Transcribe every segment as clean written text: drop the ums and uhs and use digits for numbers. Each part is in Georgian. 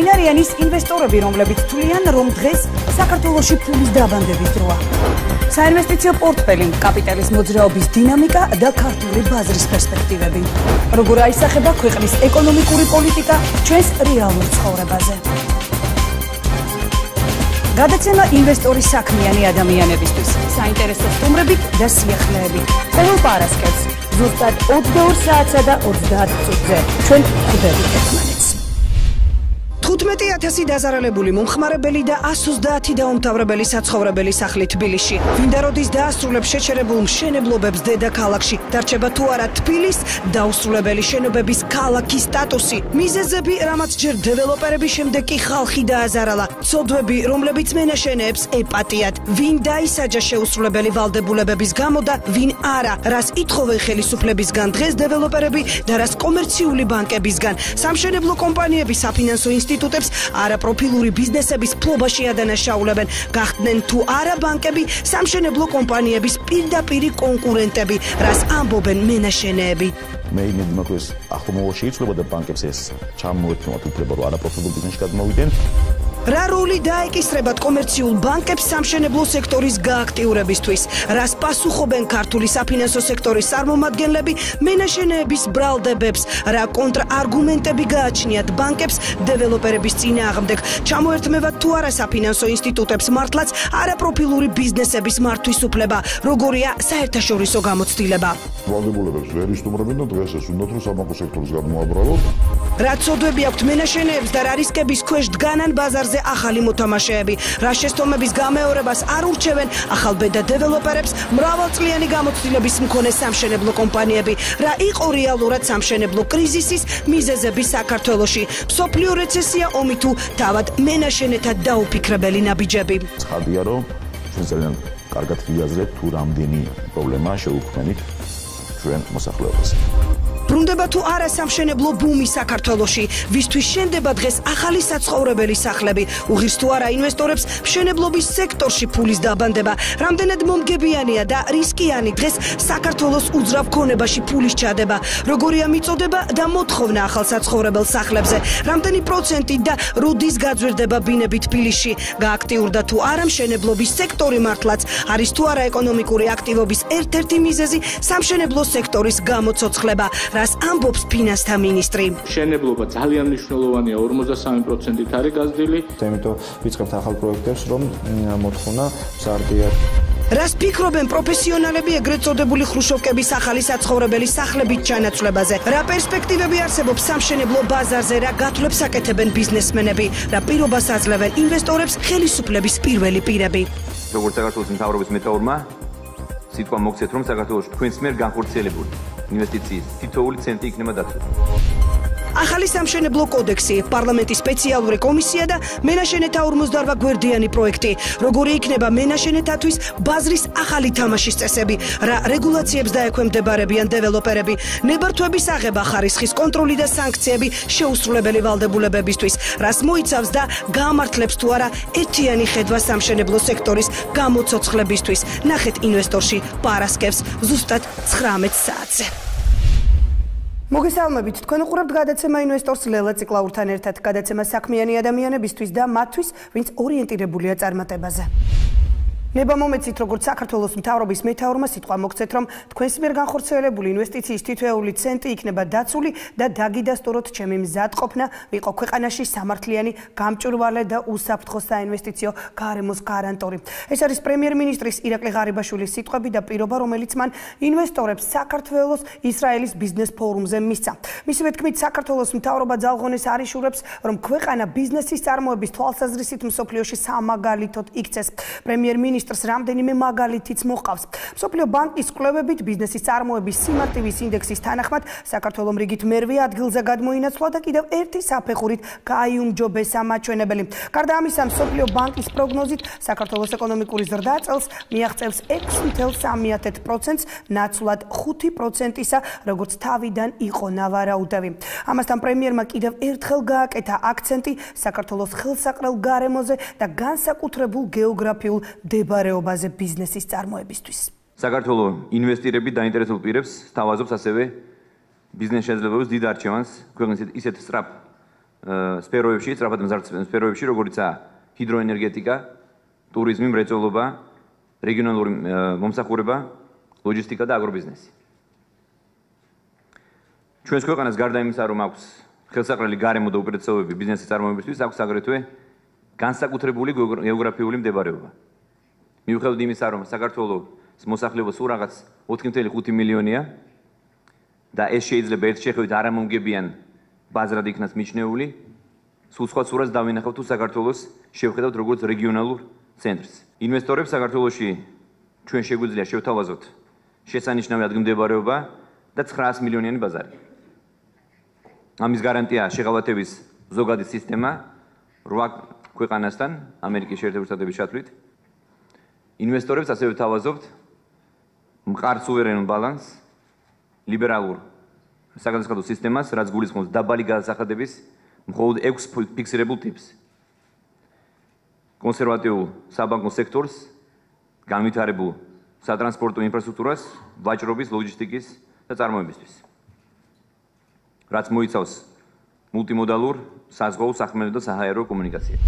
ვინ არიან ის ინვესტორები, რომლებიც თვლიან, რომ დღეს საქართველოში ფულის დაბანდების დროა? საინვესტიციო პორტფელი, კაპიტალის მოძრაობის დინამიკა და ქართული ბაზრის პერსპექტივები. როგორ აისახება ქვეყნის ეკონომიკური პოლიტიკა ჩვენს რეალურ ცხოვრებაზე? გადაცემა ინვესტორის საქმიანი ადამიანებისთვის, საინტერესო სტუმრებით და სიახლეებით. ყოველ პარასკევს, ზუსტად 22 საათსა და 30 წუთზე. ჩვენ ხვდებით ერთმანეთს. 15,000 დაზარალებული მომხმარებელი და 130 დაუმთავრებელი საცხოვრებელი სახლი თბილისში. ვინდა როდის დაასრულებს შეჩერებულ მშენებლობებს დედაქალაქში, დარჩება თუ არა თბილის დაუსრულებელი შენობების ქალაქის სტატუსი. მიზეზები, რამაც ჯერ დეველოპერების, შემდეგ კი ხალხი დააზარალა. ცოდვები, რომლებიც მენაშენეებს ეპატიათ. ვინ დაისაჯა შეუსრულებელი ვალდებულებების გამო და ვინ არა, რას ითხოვენ ხელისუფლებისგან დღეს დეველოპერები და რას კომერციული ბანკებისგან. სამშენებლო კომპანიები საფინანსო ინსტიტუტებს არაპროფილური ბიზნესების ფლობაში ადანაშაულებენ. გახდნენ თუ არა ბანკები სამშენებლო კომპანიების პირდაპირი კონკურენტები, რას ამბობენ მენაშენეები. მე იმედი მაქვს, ახლა მოუში იწლება და ბანკებს ეს ჩამოეთმოთ უფლება, რომ არაპროფილურ ბიზნესში გადმოვიდნენ. რა როლი დაეკისრებათ კომერციულ ბანკებს სამშენებლო სექტორის გააქტიურებისთვის? რას პასუხობენ ქართული საფინანსო სექტორის წარმომადგენლები მენაშენეების ბრალდებებს? რა კონტრარგუმენტები გააჩნიათ ბანკებს დეველოპერების წინააღმდეგ? ჩამოერთმევათ თუ არა საფინანსო ინსტიტუტებს მართლაც არაპროფილური ბიზნესების მართვის უფლება? როგორია საერთაშორისო გამოცდილება? ვალდებულებებს ვერ ისტუმრებენ და დღეს ეს უნდათ რომ საბანკო სექტორის გადმოაბრალოთ. რა ცოდვები აქვთ მენაშენეებს და რა რისკების ქვეშ დგანან ბაზარზე ახალი მოთამაშეები? რა შეცდომების გამეორებას არ ურჩევენ ახალბედა დეველოპერებს მრავალწლიანი გამოცდილების მქონე სამშენებლო კომპანიები? რა იყო რეალურად სამშენებლო კრიზისის მიზეზები საქართველოში? მსოფლიო რეცესია, ომი თუ თავად მენაშენეთა დაუფიქრებელი ნაბიჯები? ცხადია, რომ ჩვენ ძალიან კარგად ვიაზრებთ თუ რამდენი პრობლემაა შეუქმნით ჩვენ მოსახლეობას. ბრუნდება თუ არა სამშენებლო ბუმი საქართველოში? ვისთვის შენდება დღეს ახალი საცხოვრებელი სახლები? უღირს თუ არა ინვესტორებს მშენებლობის სექტორში ფულის დაბანდება? რამდენად მომგებიანია და რისკიანი დღეს საქართველოს უძრავ ქონებაში ფულის ჩადება? როგორია მიწოდება და მოთხოვნა ახალ საცხოვრებელ სახლებზე? რამდენი პროცენტი და როდის გაძვირდება ბინები თბილისში? გააქტიურდა თუ არა მშენებლობის სექტორი მართლაც? არის თუ არა ეკონომიკური აქტივობის ერთ-ერთი მიზეზი სამშენებლო სექტორის გამოცოცხლება? რას ამბობს ფინანსთა მინისტრი? მშენებლობა ძალიან მნიშვნელოვანია, 53%-ით არის გაზრდილი. ამიტომ ვიწყებთ ახალ პროექტებს, რომ მოთხოვნა მზარდია. რას ფიქრობენ პროფესიონალები ეგრეთ წოდებული ხრუშოვკების ახალი საცხოვრებელი სახლებით ჩანაცვლებაზე? რა პერსპექტივები არსებობს სამშენებლო ბაზარზე? რა გათვლებს აკეთებენ ბიზნესმენები? რა პირობას აძლევენ ინვესტორებს ხელისუფლების პირველი პირები? როგორც საქართველოს მთავრობის მეთაურმა სიტყვა მოგცეთ, რომ საქართველოს თქვენს მიერ განხორციელებული ინვესტიციის თითოეული ცენტი იქნება დაცული. ახალი სამშენებლო კოდექსი, პარლამენტის სპეციალური კომისია და მენაშენეთა 48 გვერდიანი პროექტი. როგორი იქნება მენაშენეთათვის ბაზრის ახალი თამაშის წესები? რა რეგულაციებს დაექვემდებარებიან დეველოპერები? ნებართვების აღება, ხარისხის კონტროლი და სანქციები შეუსრულებელი ვალდებულებებისთვის. რას მოიცავს და გაამართლებს თუ არა ერთიანი ხედვა სამშენებლო სექტორის გამოცოცხლებისთვის? ნახეთ ინვესტორში პარასკევს ზუსტად 19 საათზე. მოგესალმებით, თქვენ უყურებთ გადაცემა ინვესტორს ლელა ციკლაურთან ერთად. გადაცემა საქმიანი ადამიანებისთვის და მათთვის, ვინც ორიენტირებულია წარმატებაზე. ნება მომეცით, როგორც საქართველოს მთავრობის მეთაურმა სიტყვა მოგცეთ, რომ თქვენს მიერ განხორციელებული ინვესტიციის თითოეული ცენტი იქნება დაცული და დაგიდასტუროთ ჩემი მზადყოფნა ვიყო ქვეყანაში სამართლიანი, გამჭვირვალე და უსაფრთხო საინვესტიციო გარემოს გარანტორი. ეს არის პრემიერ-მინისტრის ირაკლი ღარიბაშვილის სიტყვები და პირობა, რომელიც მან ინვესტორებს საქართველოს ისრაელის ბიზნეს ფორუმზე მისცა. მისივე თქმით, საქართველოს მთავრობა ძალღონეს არიშურებს, რომ ქვეყანა ბიზნესის წარმოების თვალსაზრისით მსოფლიოში სამაგალითოდ იქცეს. პრემიერ-მინისტრი რამდენიმე მაგალითიც მოყავს. მსოფლიო ბანკის კვლევებით ბიზნესის წარმოების სიმარტივის ინდექსის თანახმად საქართველოს რიგით მერვე ადგილზე გადმოინაცვლა და კიდევ ერთი საფეხურით გაიუმჯობესა მაჩვენებელი. გარდა ამისა, მსოფლიო ბანკის პროგნოზით საქართველოს ეკონომიკური ზრდა წელს მიაღწევს 6.3%-ს, ნაცვლად 5%-ისა, როგორც თავიდან იყო ნავარაუდევი. ამასთან პრემიერმა კიდევ ერთხელ გააკეთა აქცენტი საქართველოს ხელსაყრელ გარემოზე და განსაკუთრებულ გეოგრაფიულ მდებარეობაზე ბიზნესის წარმოებისთვის. საქართველოს ინვესტირები დაინტერესებულ პირებს სთავაზობს ასევე ბიზნეს შესაძლებლობების დიდ არჩევანს ქვეყნის ისეთ სწრაფ სფეროებში, სწრაფად მზარდ სფეროებში, როგორიცაა ჰიდროენერგეტიკა, ტურიზმი, მრეწველობა, რეგიონალური მომსახურება, ლოჯისტიკა და აგრობიზნესი. ჩვენს ქვეყანას გარდა იმისა, რომ აქვს ხელსაყრელი გარემო და უპირატესობები ბიზნესის წარმოებისთვის, აქვს აგრეთვე განსაკუთრებული გეოგრაფიული მდებარეობა. მიუხედავად იმისა, რომ საქართველოს მოსახლეობა სულ რაღაც 4.5 მილიონია და ეს შეიძლება ერთ შეხედვით არამომგებიან ბაზრად იქნას მიჩნეული, სულ სხვა სურათს დავინახავთ თუ საქართველოს შევხედავთ როგორც რეგიონალურ ცენტრს. ინვესტორებს საქართველოში ჩვენ შეგვიძლია შევთავაზოთ შესანიშნავი ადგილმდებარეობა და 900 მილიონიანი ბაზარი. ამის გარანტია შეღავათების ზოგადი სისტემა 8 ქვეყანასთან, ამერიკის შეერთებული შტატების ჩათვლით. ინვესტორებს ასევე ვთავაზობთ მყარ სუვერენულ ბალანსს, ლიბერალურ საგანძღადო სისტემას, რაც გულისხმობს დაბალი გადასახადების მხოლოდ 6 ფიქსირებულ ტიპს. კონსერვატიულ საბანკო სექტორს, განვითარებულ სატრანსპორტო ინფრასტრუქტურას, ვაჭრობის, ლოჯისტიკის და წარმოებისთვის. რაც მოიცავს მულტიმოდალურ, საზღვაო, სახმელეთო და საჰაერო კომუნიკაციას.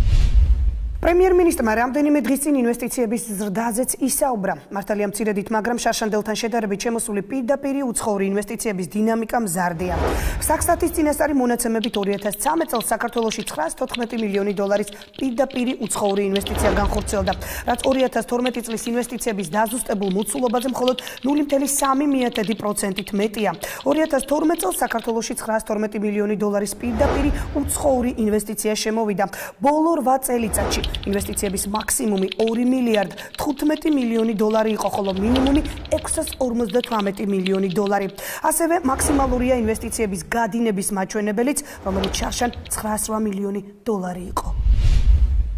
პრემიერ-მინისტრმა რამდენიმე დღის წინ ინვესტიციების ზრდაზეც ისაუბრა. მართალია მცირედით, მაგრამ შარშანდელთან შედარებით შემოსული პირდაპირი უცხოური ინვესტიციების დინამიკა მზარდია. საქსტატის წინასწარი მონაცემებით 2013 წელს საქართველოში 914 მილიონი დოლარის პირდაპირი უცხოური ინვესტიცია განხორციელდა, რაც 2012 წლის ინვესტიციების დაზუსტებულ მოცულობაზე მხოლოდ 0.3%-ით მეტია. 2012 წელს საქართველოში 912 მილიონი დოლარის პირდაპირი უცხოური ინვესტიცია შემოვიდა. ბოლო 8 წელიწადში ინვესტიციების მაქსიმუმი 2 მილიარდ 15 მილიონი დოლარი იყო, ხოლო მინიმუმი 658 მილიონი დოლარი. ასევე მაქსიმალურია ინვესტიციების გადინების მაჩვენებელიც, რომელიც შარშან 908 მილიონი დოლარი იყო.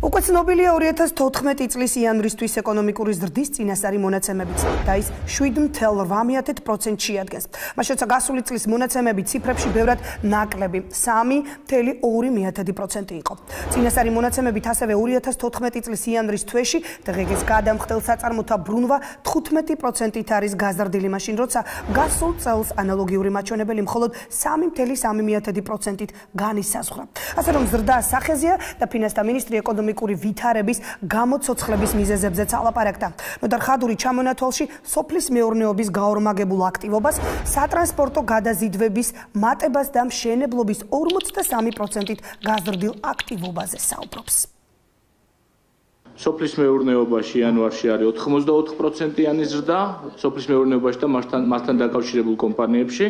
უკვე ცნობილია 2014 წლის იანვრისთვის ეკონომიკური ზრდის წინასწარი მონაცემებიც და ის 7.8% შეადგენს. მას შორსა გასული წლის მონაცემები ციფრებში ბევრად ნაკლები 3.2% იყო. წინასწარი მონაცემებით ასევე 2014 წლის იანვრის თვეში დღეს გადამხდელ საწარმოთა ბრუნვა 15%-ით არის გაზრდილი, მაშინ როცა გასულ წელს ანალოგიური მაჩვენებელი მხოლოდ 3.3%-ით განისაზღვრა. ასე რომ ზრდა სახეზეა და ფინანსთა მინისტრი ეკონომიკური ვითარების გამოცოცხლების მიზეზებზეც ალაპარაკდა. ნოდარ ხადური ჩამონათვალში სოფლის მეურნეობის გაორმაგებულ აქტივობას, სატრანსპორტო გადაზიდვების მატებას და მშენებლობის 43%-ით გაზრდილ აქტივობაზე საუბრობს. სოფლის მეურნეობაში იანვარში არის 84%-იანი ზრდა, სოფლის მეურნეობაში და მასთან დაკავშირებულ კომპანიებში.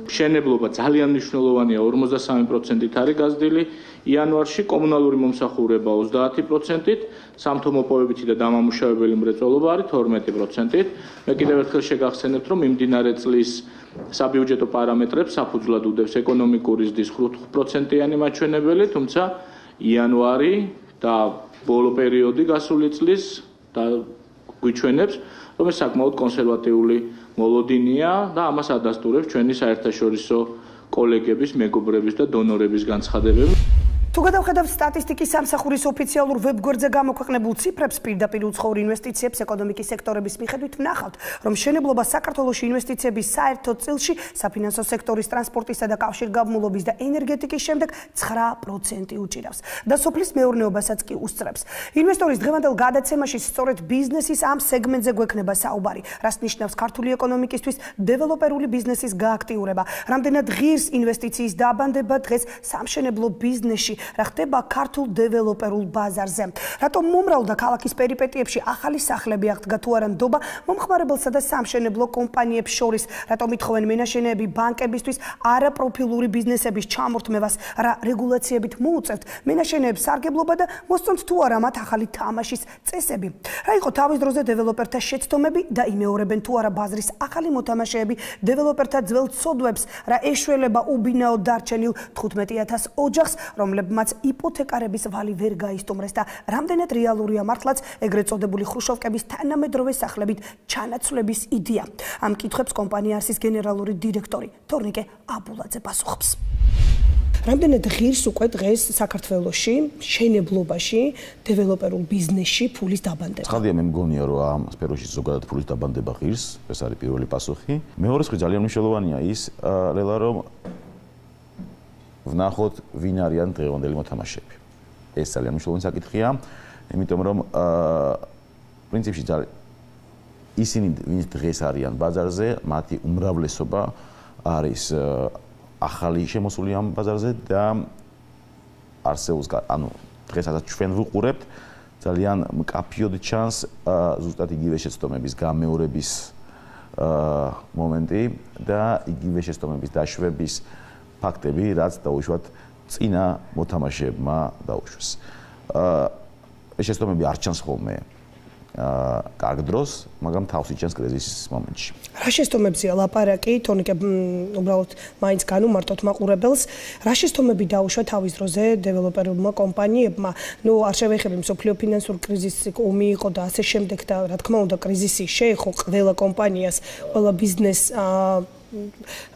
მშენებლობა ძალიან მნიშვნელოვანია, 53%-ით არის გაზრდილი. იანვარში კომუნალური მომსახურება 30%-ით, სამთო-მოპოვებითი და დამამუშავებელი მრეწველობა არის 12%-ით. მე კიდევ ერთხელ შეგახსენებთ, რომ მიმდინარე წლის საბიუჯეტო პარამეტრებს საფუძვლად უდევს ეკონომიკური ზრდის 5%-იანი მაჩვენებელი, თუმცა იანვარი და ბოლო პერიოდი გასული წლის და გვიჩვენებს, რომ ეს საკმაოდ კონსერვატიული მოლოდინია და ამას ადასტურებს ჩვენი საერთაშორისო კოლეგების, მეგობრების და დონორების განცხადებები. თუ გადავხედავთ სტატისტიკის სამსახურის ოფიციალურ ვებგვერდზე გამოქვეყნებულ ციფრებს, პირდაპირ უცხოურ ინვესტიციებს ეკონომიკის სექტორების მიხედვით ვნახავთ, რომ მშენებლობა საქართველოში ინვესტიციების საერთო წილში საფინანსო სექტორის, ტრანსპორტისა და კავშირგაბმულობის და ენერგეტიკის შემდეგ 9% უჭირავს და სოფლის მეურნეობასაც კი უსწრებს. ინვესტორის დღევანდელ გადაცემაში სწორედ ბიზნესის ამ სეგმენტზე გვექნება საუბარი, რაც ნიშნავს ქართული ეკონომიკისთვის დეველოპერული ბიზნესის გააქტიურება, რამდენად ღირს ინვესტიციის დაბანდება დღეს სამშენებლო ბიზნესში, რა ხდება ქართულ დეველოპერულ ბაზარზე. რატომ მომრავლდა ქალაქის პერიპეტიებში ახალი სახლები აღდგა თუ არა ნდობა მომხმარებელსა და სამშენებლო კომპანიებს შორის, რატომ ითხოვენ მენაშენეები ბანკებისთვის არაპროფილური ბიზნესების ჩამორთმევას, რა რეგულაციებით მოუწევთ მენაშენეებს სარგებლობა და მოსწონთ თუ არა მათ ახალი თამაშის წესები. რა იყო თავის დროზე დეველოპერთა შეცდომები და იმეორებენ თუ არა ბაზრის ახალი მოთამაშეები დეველოპერთა ძველ ცოდვებს, რა ეშველება უბინაოდ დარჩენილ 15,000 ოჯახს, რომლებმაც იპოთეკარების ვალი ვერ გაისტუმრეს და რამდენად რეალურია მართლაც ეგრეთ წოდებული ხრუშოვკების თანამედროვე სახლებით ჩანაცვლების იდეა. ამ კითხვებს კომპანია არსის გენერალური დირექტორი თორნიკე აბულაძე პასუხობს. რამდენად ღირს უკვე დღეს საქართველოში მშენებლობაში დეველოპერულ ბიზნესში ფულის დაბანდება? ცხადია, მე მგონია, რომ ამ სფეროში ზოგადად ფულის დაბანდება ღირს, ეს არის პირველი პასუხი. მეორე ხრი ძალიან მნიშვნელოვანია ის, ლელა, რომ ვნახოთ ვინ არიან დღევანდელი მოთამაშეები. ეს ძალიან მნიშვნელოვანი საკითხია, იმიტომ რომ პრინციპში ისინი ვინც დღეს არიან ბაზარზე, მათი უმრავლესობა არის ახალი შემოსული ამ ბაზარზე და არსებობს, ანუ დღესაც ჩვენ ვუყურებთ ძალიან მკაფიოდ ჩანს ზუსტად იგივე შეცდომების გამეორების მომენტი და იგივე შეცდომების დაშვების ფაქტები, რაც დაუშვათ წინა მოთამაშეებმა დაუშვეს. ეს შეცდომები არ ჩანს ხოლმე კარგ დროს, მაგრამ თავს იჩენს კრიზისის მომენტში. რა შეცდომებზეა ლაპარაკი, თორნიკე უბრალოდ მაინც განუმარტოთ მაყურებელს, რა შეცდომები დაუშვა თავის დროზე დეველოპერებმა კომპანიებმა, არ შევეხები მსოფლიო ფინანსური კრიზისი ომი იყო და ასე შემდეგ და რა თქმა უნდა კრიზისი შეეხო ყველა კომპანიას, ყველა ბიზნესს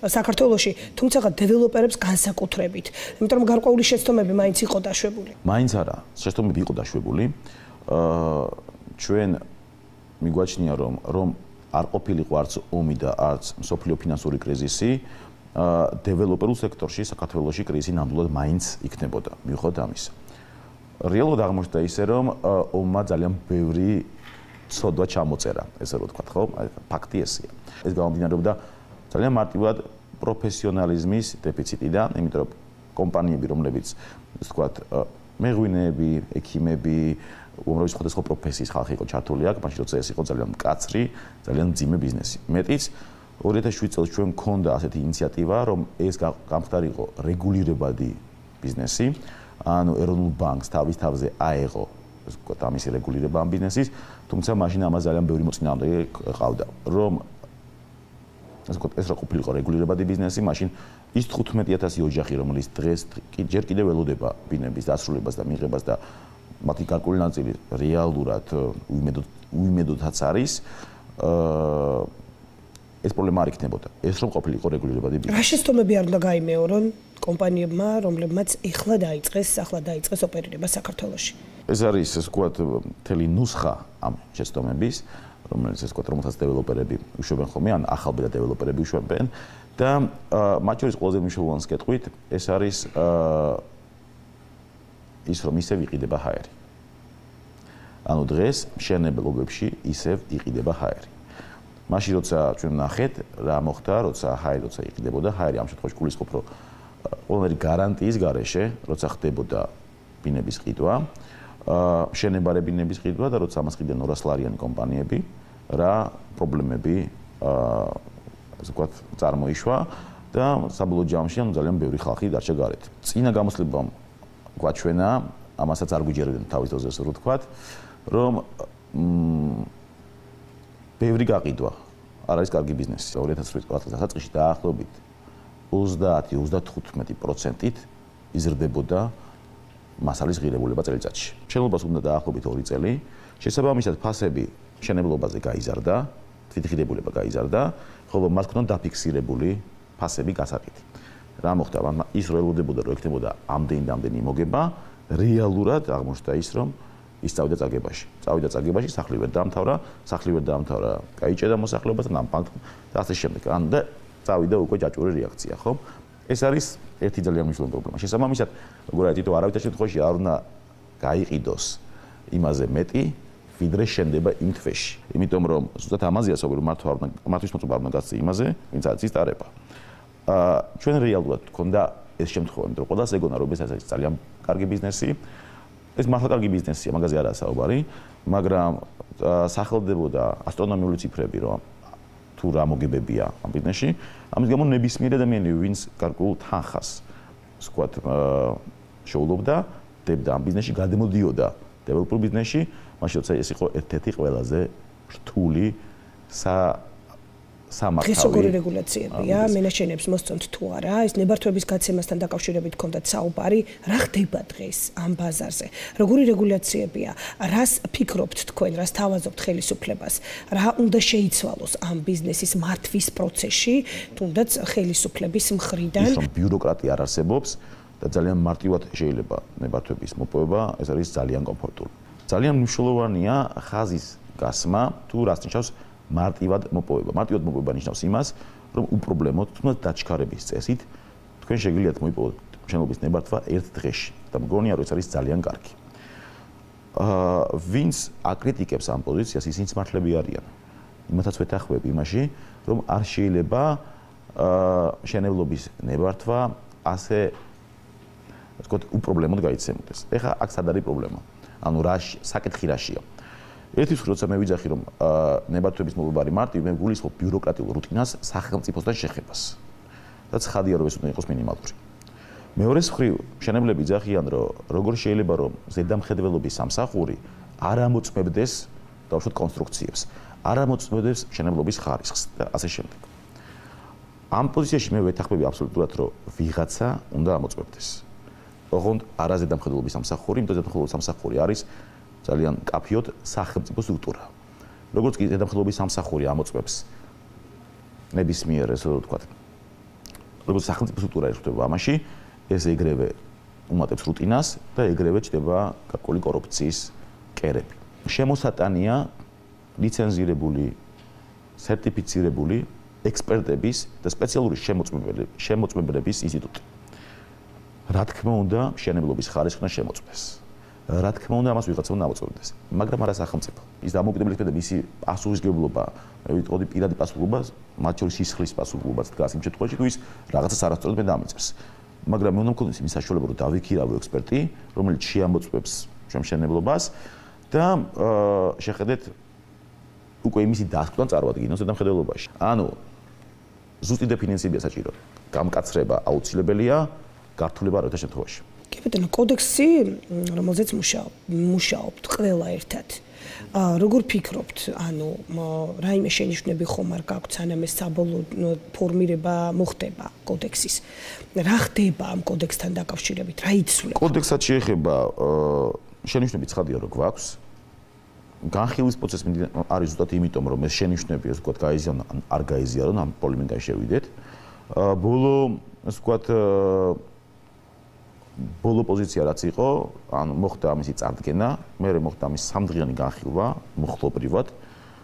საქართველოში, თუმცა დეველოპერებს განსაკუთრებით, იმიტომ რომ გარკვეული შეცდომები მაინც იყო დაშვებული. მაინც არა, შეცდომები იყო დაშვებული. ჩვენ მიგვაჩნია რომ არ ყოფილიყო არც ომი და არც მსოფლიო ფინანსური კრიზისი, დეველოპერულ სექტორში საქართველოში კრიზისი ნამდვილად მაინც იქნებოდა. მიუხედავად ამისა. რეალურად აღმოჩნდა ისე, რომ ომმა ძალიან ბევრი ცოდვა ჩამოწერა, ესე რომ ვთქვათ, ხო? ფაქტი ესეა. ეს გამომდინარეობდა ძალიან მარტივად პროფესიონალიზმის დეფიციტიდან, იმიტომ რომ კომპანიები, რომლებიც ასე ვთქვათ, მეღვინეები, ექიმები, უმრავლესობა სხვადასხვა პროფესიის ხალხი იყო ჩართული აქ, მაშინ როცა ეს იყო ძალიან მკაცრი, ძალიან მძიმე ბიზნესი. მეტიც 2007 წელს ჩვენ მქონდა ასეთი ინიციატივა, რომ ეს გამხდარიყო რეგულირებადი ბიზნესი, ანუ ეროვნულ ბანკს თავის თავზე აეღო, ასე ვთქვათ, ამისი რეგულირება ამ ბიზნესის, თუმცა მაშინ ამას ძალიან ბევრი მოწინააღმდეგე ყავდა, რომ ასე ვთქვათ, ეს რა ყოფილიყო რეგულირებადი ბიზნესი, მაშინ ის 15000 ოჯახი, რომელიც დღეს ჯერ კიდევ ველოდება ბინების დასრულებას და მიღებას და მათი გარკვეული ნაწილი რეალურად უიმედოდაც არის, ეს პრობლემა არ იქნებოდა. ეს რომ ყოფილიყო რეგულირებადი ბიზნესი. რა შეცდომები არ უნდა გაიმეორონ კომპანიებმა, რომლებმაც ახლა დაიწყეს ოპერირება საქართველოში? ეს არის, ასე ვთქვათ, მთელი ნუსხა ამ შეცდომების, რომელიც ასე ვთქვათ, რომელსაც დეველოპერები უშვებენ ხოლმე, ან ახალბედა დეველოპერები უშვებენ და მათ შორის ყველაზე მნიშვნელოვანი კითხვით ეს არის ის რომ ისევ იყიდება ჰაერი. ანუ დღეს მშენებელ ობებში ისევ იყიდება ჰაერი. მაშინ როცა ჩვენ ნახეთ რა მოხდა, როცა იყიდებოდა ჰაერი, ამ შემთხვევაში გულისხმობ, რომ ყველანაირი გარანტიის გარეშე, როცა ხდებოდა ბინების ყიდვა, მშენებარე ბინების ყიდვა და როცა ამას ყიდენ 200 ლარიანი კომპანიები, რა პრობლემები ასე ვთქვათ, წარმოიშვა და საბოლოო ჯამში ძალიან ბევრი ხალხი დარჩა გარეთ. წინა გამოსლებამ გვაჩვენა, ამასაც არ გვიჯერებდნენ თავის დროზე, ასე ვთქვათ, რომ ბევრი გაყიდვა არ არის კარგი ბიზნესი. 2018 წელს დასაწყისში დაახლოებით 30-35%-ით იზრდებოდა მასალის ღირებულება წელიწადში. მშენებლობას უნდა დაახლოებით 2 წელი. შესაბამისად, ფასები მშენებლობაზე გაიზარდა, თვითღირებულება გაიზარდა, ხოლო მას ქონდა დაფიქსირებული ფასები გასაკეთი. რა მოხდა? ის რო ელოდებოდა, რომ ექნებოდა ამდენი მოგება, რეალურად აღმოჩნდა ის, რომ ის წავიდა წაგებაში, სახლი ვერ დაამთავრა, გაიჭედა მოსახლეობასთან ამ ბანკთან და ასე შემდეგ. ან და წავიდა უკვე ჯაჭვური რეაქცია, ხო? ეს არის ერთი ძალიან მნიშვნელოვანი პრობლემა. შესაბამისად, როგორ არის თვითონ არავითარ შემთხვევაში არ უნდა გაიყიდოს იმაზე მეტი, ვიდრე შენდება იმ თვეში. იმიტომ რომ ზუსტად ამაზეა საუბარი, მართვის მოწმობა არ უნდა გასცი იმაზე, ვინც არის ის ტარება. ჩვენ რეალურად გქონდა ეს შემთხვევა, იმიტომ რომ ყველას ეგონა რომ ეს არის ძალიან კარგი ბიზნესი. ეს მართლა კარგი ბიზნესია, მაგაზე არაა საუბარი, მაგრამ სახელდებოდა ასტრონომიული ციფრები, რომ თუ რა მოგებებია ამ ბიზნესში, ამის გამო ნებისმიერ ადამიანი, ვინც გარკვეულ თანხას, ვთქვათ, შეულობდა, დებდა ამ ბიზნესში, გადმოდიოდა დეველოპერ ბიზნესში, მაშინ როცა ეს იყო ერთ-ერთი ყველაზე რთული სამართალი. დღეს როგორი რეგულაციებია? მენეჯერებს მოსწონთ თუ არა? ეს ნებართვების გაცემასთან დაკავშირებით ჰქონდათ საუბარი, რა ხდება დღეს ამ ბაზარზე? როგორი რეგულაციებია? რას ფიქრობთ თქვენ, რას თავაზობთ ხელისუფლებას? რა უნდა შეიცვალოს ამ ბიზნესის მართვის პროცესში, თუნდაც ხელისუფლების მხრიდან? ის რომ ბიუროკრატია არ არსებობს და ძალიან მარტივად შეიძლება ნებართვების მოპოვება, ეს არის ძალიან კომფორტული. ძალიან მნიშვნელოვანია ხაზის გასმა, თუ რას ნიშნავს მარტივად მოპოვება. მარტივად მოპოვება ნიშნავს იმას, რომ უპრობლემოდ, თუნდაც დაჩქარების წესით თქვენ შეგიძლიათ მოიპოვოთ მშენებლობის ნებართვა ერთ დღეში და მგონია რომ ეს არის ძალიან კარგი. ვინც აკრიტიკებს ამ პოზიციას, ისინი მართლები არიან. იმათაც ვეთანხმები იმაში, რომ არ შეიძლება მშენებლობის ნებართვა ასე ვთქვათ, უპრობლემოდ გაიცემოდეს. ეხლა აქ სად არის პრობლემა? ანუ საკითხი რაშია? ერთის მხრივ, როცა მე ვიძახი, რომ ნებართვების მოპოვება არის მარტივი, მე გულისხმობ ბიუროკრატიულ რუტინას, სახელმწიფოსთან შეხებას. და ცხადია, რომ ეს უნდა იყოს მინიმალური. მეორეს მხრივ, მშენებლები იძახიან, რომ როგორ შეიძლება რომ ზედამხედველობის სამსახური არ ამოწმებდეს დავუშვათ კონსტრუქციებს, არ ამოწმებდეს მშენებლობის ხარისხს და ასე შემდეგ. ამ პოზიციაში მე ვეთანხმები აბსოლუტურად, რომ ვიღაცა უნდა ამოწმებდეს. ოღონდ არა ზედამხედველობის სამსახური, იმიტომ ზედამხედველობის სამსახური არის ძალიან კაფიოდ სახელმწიფო სტრუქტურა. როგორც კი ზედამხედველობის სამსახური ამოწმებს ნებისმიერ ესე ვთქვათ, როგორც სახელმწიფო სტრუქტურა ერთვება ამაში, ეს ეგრევე უმატებს რუტინას და ეგრევე ჩდება გარკვეული კორუფციის კერები. შემოსატანია ლიცენზირებული, სერტიფიცირებული ექსპერტების და სპეციალური შემოწმებლების ინსტიტუტი. რა თქმა უნდა, მშენებლობის ხარისხი უნდა შემოწმდეს. რა თქმა უნდა, ამას ვიღაცა უნდა ამოწმებდეს, მაგრამ არა სახელმწიფო. ის დამოუკიდებლობა და მისი პასუხისმგებლობა, მე ვიტყოდი პირადი პასუხისმგებლობა, მათ შორის სისხლის პასუხისმგებლობაც დგას იმ შემთხვევაში, თუ ის რაღაცას არასწორად მე დამიწერს. მაგრამ მე უნდა მქონდეს იმის საშუალება, რომ დავიქირავო ექსპერტი, რომელიც შეამოწმებს ჩვენ მშენებლობას და შეხედეთ უკვე იმისი დასკვნა წარმოადგინოს ზედამხედველობაში. ანუ ზუსტი დეფინიციაა საჭირო. გამკაცრება აუცილებელია, გართულება რა შემთხვევაში. კი ბატონო, კოდექსი, რომელზეც მუშაობთ ყველა ერთად. როგორ ფიქრობთ, ანუ რაიმე შენიშვნები ხომ არ გაქვთ, სანამ ეს საბოლოო ფორმირება მოხდება კოდექსის. რა ხდება ამ კოდექსთან დაკავშირებით? რა იცვლება? კოდექსად შეეხება შენიშვნები ცხადია რომ გვაქვს. განხილვის პროცესი არის ზუსტად იმიტომ, რომ ეს შენიშვნები, ასე ვთქვათ, გაიზიარონ ან არ გაიზიარონ, ამ პოლემიკაში შევიდეთ. ბოლო, ასე ვთქვათ, ბოლო პოზიცია რაც იყო, ანუ მოხდა ამისი წარდგენა, მერე მოხდა ამის სამდღიანი განხილვა, მოხლობრივად,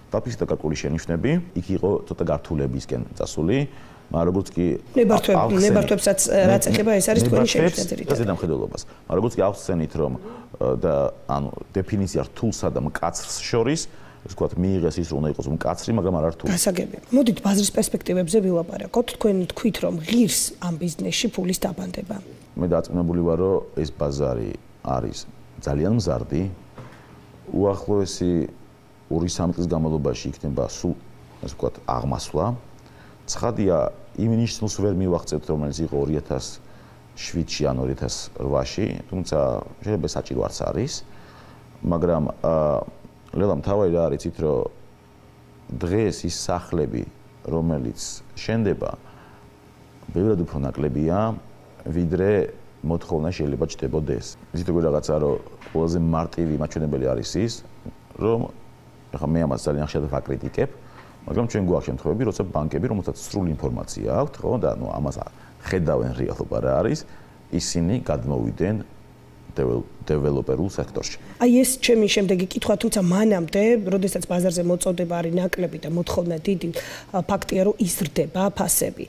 დაფიქსირდა გარკვეული შენიშვნები, იქ იყო ცოტა გართულებისკენ წასული, მაგრამ როგორც კი ნებართვებსაც რაც ეხება, ეს არის თქვენი შენიშვნა ძირითადად. ზედამხედველობას. მაგრამ როგორც კი ავხსენით, რომ და ანუ დეფინიცია რთულსა და მკაცრს შორის, ასე ვთქვათ, მიიღეს ის რომ უნდა იყოს მკაცრი, მაგრამ არ რთული. გასაგებია. მოდით ბაზრის პერსპექტივებზე ვილაპარაკოთ. თქვენ თქვით, რომ ღირს ამ ბიზნესში ფულის დაბანდება. მე დაწუნებული ვარ, რომ ეს ბაზარი არის ძალიან მზარდი. უახლოესი 2-3 წლის განმავლობაში იქნება სულ, ასე ვთქვათ, აღმასვლა. ცხადია, იმ ნიშნულს ვერ მივახცევთ, რომელიც იყო 2007-ში ან 2008-ში, თუმცა შეიძლება საჭირო არც არის. მაგრამ ლელა მთავარი რა არის, იცით, რომ დღეს ის სახლები, რომელიც შენდება, ბევრად უფრო ნაკლებია, ვიდრე მოთხოვნა შეიძლება ჩდებოდეს. იცით როგორ რაღაცა, რომ ყველაზე მარტივი მაჩვენებელი არის ის, რომ ახლა მე ამას ძალიან ხშირად ვაკრიტიკებ, მაგრამ ჩვენ გვაქვს შემთხვევები, როცა ბანკები, რომელთაც სრული ინფორმაცია აქვთ, ხო, და ანუ ამას ხედავენ რეალობა რა არის, ისინი გადმოვიდნენ დეველოპერულ სექტორში. აი ეს ჩემი შემდეგი კითხვა, თუმცა მანამდე, როდესაც ბაზარზე მოწოდება არის ნაკლები და მოთხოვნა დიდი, ფაქტია, რომ იზრდება ფასები.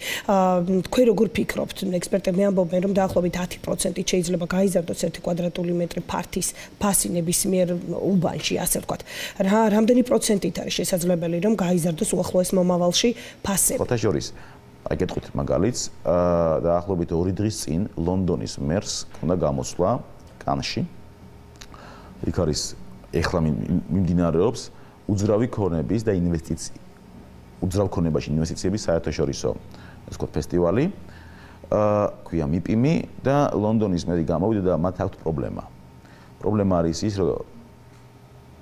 თქვენ როგორ ფიქრობთ? ექსპერტები ამბობენ, რომ დაახლოებით 10% შეიძლება გაიზარდოს 1 კვადრატული მეტრი ფართის ფასი ნებისმიერ უბანში, ასე ვთქვათ. რამდენი პროცენტით არის შესაძლებელი, რომ გაიზარდოს უახლოეს მომავალში ფასები? ხოთა შორის აი გეტყვით მაგალითს, დაახლოებით 2 დღის წინ ლონდონის მერს ქონდა გამოსვლა კანში. იქ არის ეხლა მიმდინარეობს უძრავი ქონების და უძრავ ქონებაში ინვესტიციების საერთაშორისო, ასე ვთქვათ, ფესტივალი. ქვია მიპიმი და ლონდონის მერი გამოვიდა და მათ აქვთ პრობლემა. პრობლემა არის ის, რომ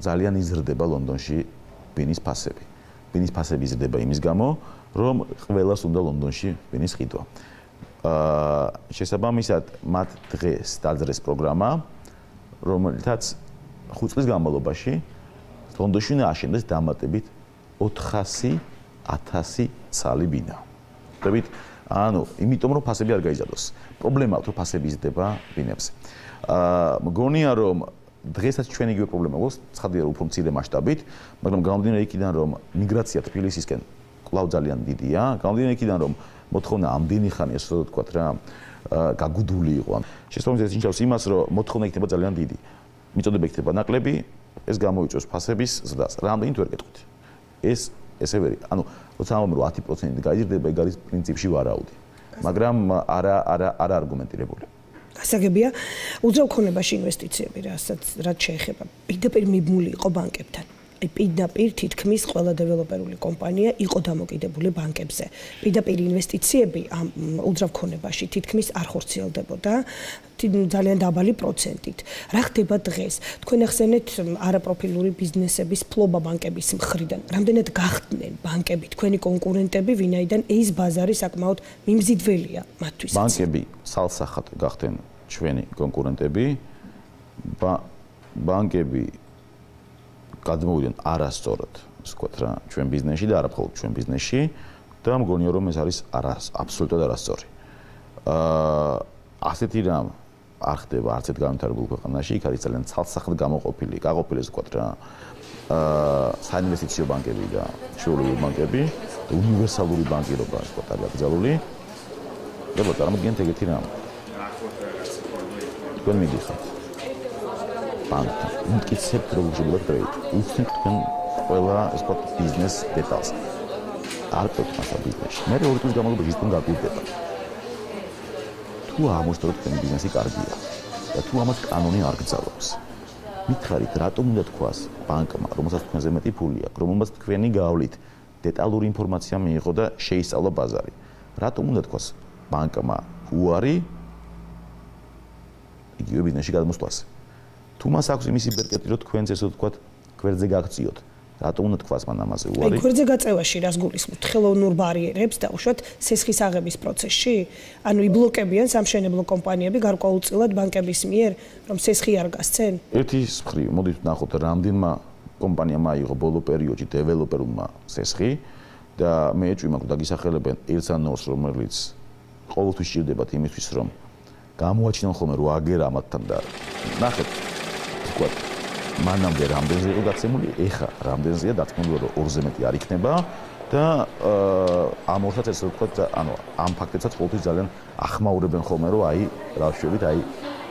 ძალიან იზრდება ლონდონში ბინის ფასები. ბინის ფასები იზრდება იმის გამო, რომ ყველას უნდა ლონდონში ბინის ყიდვა. შესაბამისად, მათ დღეს დაძრეს პროგრამა, რომელთაც 5 წლის განმავლობაში ლონდონში უნდა აშენდეს დამატებით 400.000 ცალი ბინა. ხვდებით? ანუ, იმიტომ რომ ფასები არ გაიზარდოს. პრობლემა აქვს, რომ ფასები იზრდება ბინებზე. მგონია, რომ დღესაც ჩვენ იგივე პრობლემა გვაქვს, ცხადია, რომ უფრო მცირე მასშტაბით, მაგრამ გამომდინარე იქიდან, რომ მიგრაცია თბილისისკენ კვლავ ძალიან დიდია, გამომდინარე იქიდან, რომ მოთხოვნა ამდენი ხანი ასე ვთქვათ რა გაგუდული იყო. შესაბამისად ნიშნავს იმას, რომ მოთხოვნა იქნება ძალიან დიდი. მიწოდება იქნება ნაკლები, ეს გამოიწვევს ფასების ზრდას. რამდენით ვერ გეტყვით. ესე ვერი. ანუ როცა ამბობ რომ 10% გაიზრდება, ეგ არის პრინციპში ვარაუდი. მაგრამ არა არგუმენტირებული. გასაგებია, უძრავ ქონებაში ინვესტიციები, რაც შეეხება, პირდაპირ მიბმული იყო ბანკებთან. პირდაპირ თითქმის ყველა დეველოპერული კომპანია იყო დამოკიდებული ბანკებზე. პირდაპირ ინვესტიციები ამ უძრავ ქონებაში თითქმის არ ხორციელდებოდა ძალიან დაბალი პროცენტით. რა ხდება დღეს? თქვენ ახსენეთ არაპროფილური ბიზნესების ფლობა ბანკების მხრიდან. რამდენად გახდნენ ბანკები თქვენი კონკურენტები, ვინაიდან ეს ბაზარი საკმაოდ მიმზიდველია მათთვის? ბანკები სალსახად გახდნენ ჩვენი კონკურენტები. ბანკები გადმოვიდნენ არასწორად, ასე ვთქვათ რა, ჩვენ ბიზნესში და არა მხოლოდ ჩვენ ბიზნესში და მგონია რომ ეს არის აბსოლუტურად არასწორი. ასეთი რამ არ ხდება არც ერთ განვითარებულ ქვეყანაში, იქ არის ძალიან ცალსახად გაყოფილი, ასე ვთქვათ რა, საინვესტიციო ბანკები და ჩვეულებრივი ბანკები და უნივერსალური ბანკირობა, ასე ვთქვათ, არის აკრძალული. და წარმოგიდგენთ ეგეთი რამ. თქვენ მიდიხართ ბანკთან, მტკიცებთ როგორ შეიძლება კრედიტი. უცნობთ თქვენ ყველა ეს ვთქვათ ბიზნეს დეტალს. არ ყოფთ მასა ბიზნესში. მე ორი წლის განმავლობაში ის გაგუდება. თუ აღმოჩნდა რომ თქვენი ბიზნესი კარგია და თუ ამას კანონი არ გძალობს. მითხარით, რატომ უნდა თქვას ბანკმა, რომელსაც თქვენზე მეტი ფული აქვს, რომელსაც თქვენი გავლით დეტალური ინფორმაცია მიიღო და შეისწავლა ბაზარი. რატომ უნდა თქვას ბანკმა უარი იგივე ბიზნესში გადმოსვლას? თუ მას აქვს იმისი ბერკეტი, რომ თქვენს ესე ვთქვათ, გვერდზე გაღწიოთ. რატომ უნდა თქვას მან ამაზე უარი? გვერდზე გაწევაში რას გულისხმობთ? ხელოვნურ ბარიერებს და უშუალოდ სესხის აღების პროცესში? ანუ იბლოკებიან სამშენებლო კომპანიები გარკვეულწილად ბანკების მიერ, რომ სესხი არ გასცენ? ერთის მხრივ, მოდით ვნახოთ, რამდენმა კომპანიამ აიღო ბოლო პერიოდში დეველოპერულმა სესხი და მე ეჭვი მაქვს დაგისახელებენ ერთსანორს, რომელიც ყოველთვის სჭირდებათ იმისთვის, რომ გამოაჩინონ ხოლმე რო აგერ ამათთან და ნახეთ, ვთქვათ, მანამდე რამდენზე იყო გაცემული, ეხა რამდენზეა დათქმული, რომ 2-ზე მეტი არ იქნება და ამ ორსაც ესე ვთქვათ, ანუ ამ ფაქტებსაც ყოველთვის ძალიან ახმაურებენ ხოლმე, რომ აი, რა ვშვებით, აი,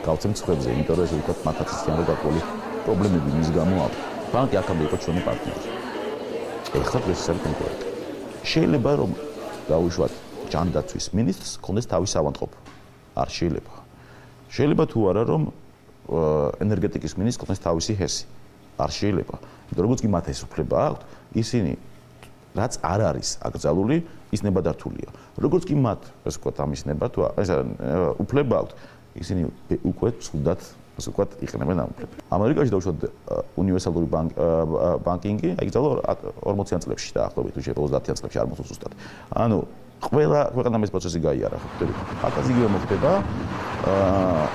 გავცემ ცხებზე, იმიტომ რომ ესე ვთქვათ, მათაც ისიან რომ გაკვალი პრობლემები მის გამო აქვს. ბანკი აქამდე იყო ჩვენი პარტნიორი. ეხლა დღეს ის არის კონკურენტი. შეიძლება რომ დავუშვათ ჯანდაცვის მინისტრს ქონდეს თავის ავადმყოფი. არ შეიძლება. შეიძლება თუ არა რომ ენერგეტიკის მინისტრს ქონდეს თავისი ჰესი. არ შეიძლება. იმიტომ როგორც კი მათ ეს უფლება აქვთ, ისინი რაც არ არის აკრძალული, ის ნებადართულია. როგორც კი მათ, ასე ვთქვათ, ამის ნება თუ ეს უფლება აქვთ, ისინი უკვე ცუდად, ასე ვთქვათ, იყენებენ ამ უფლებას. ამერიკაში დავუშვათ უნივერსალური ბანკინგი, აკრძალო 40-იან წლებში დაახლოებით, თუ შეიძლება 30-იან წლებში არ მოხდა ზუსტად. ანუ ყველა ქვეყანამ ეს პროცესი გაიარა, ხო? აკაც იგივე მოხდება.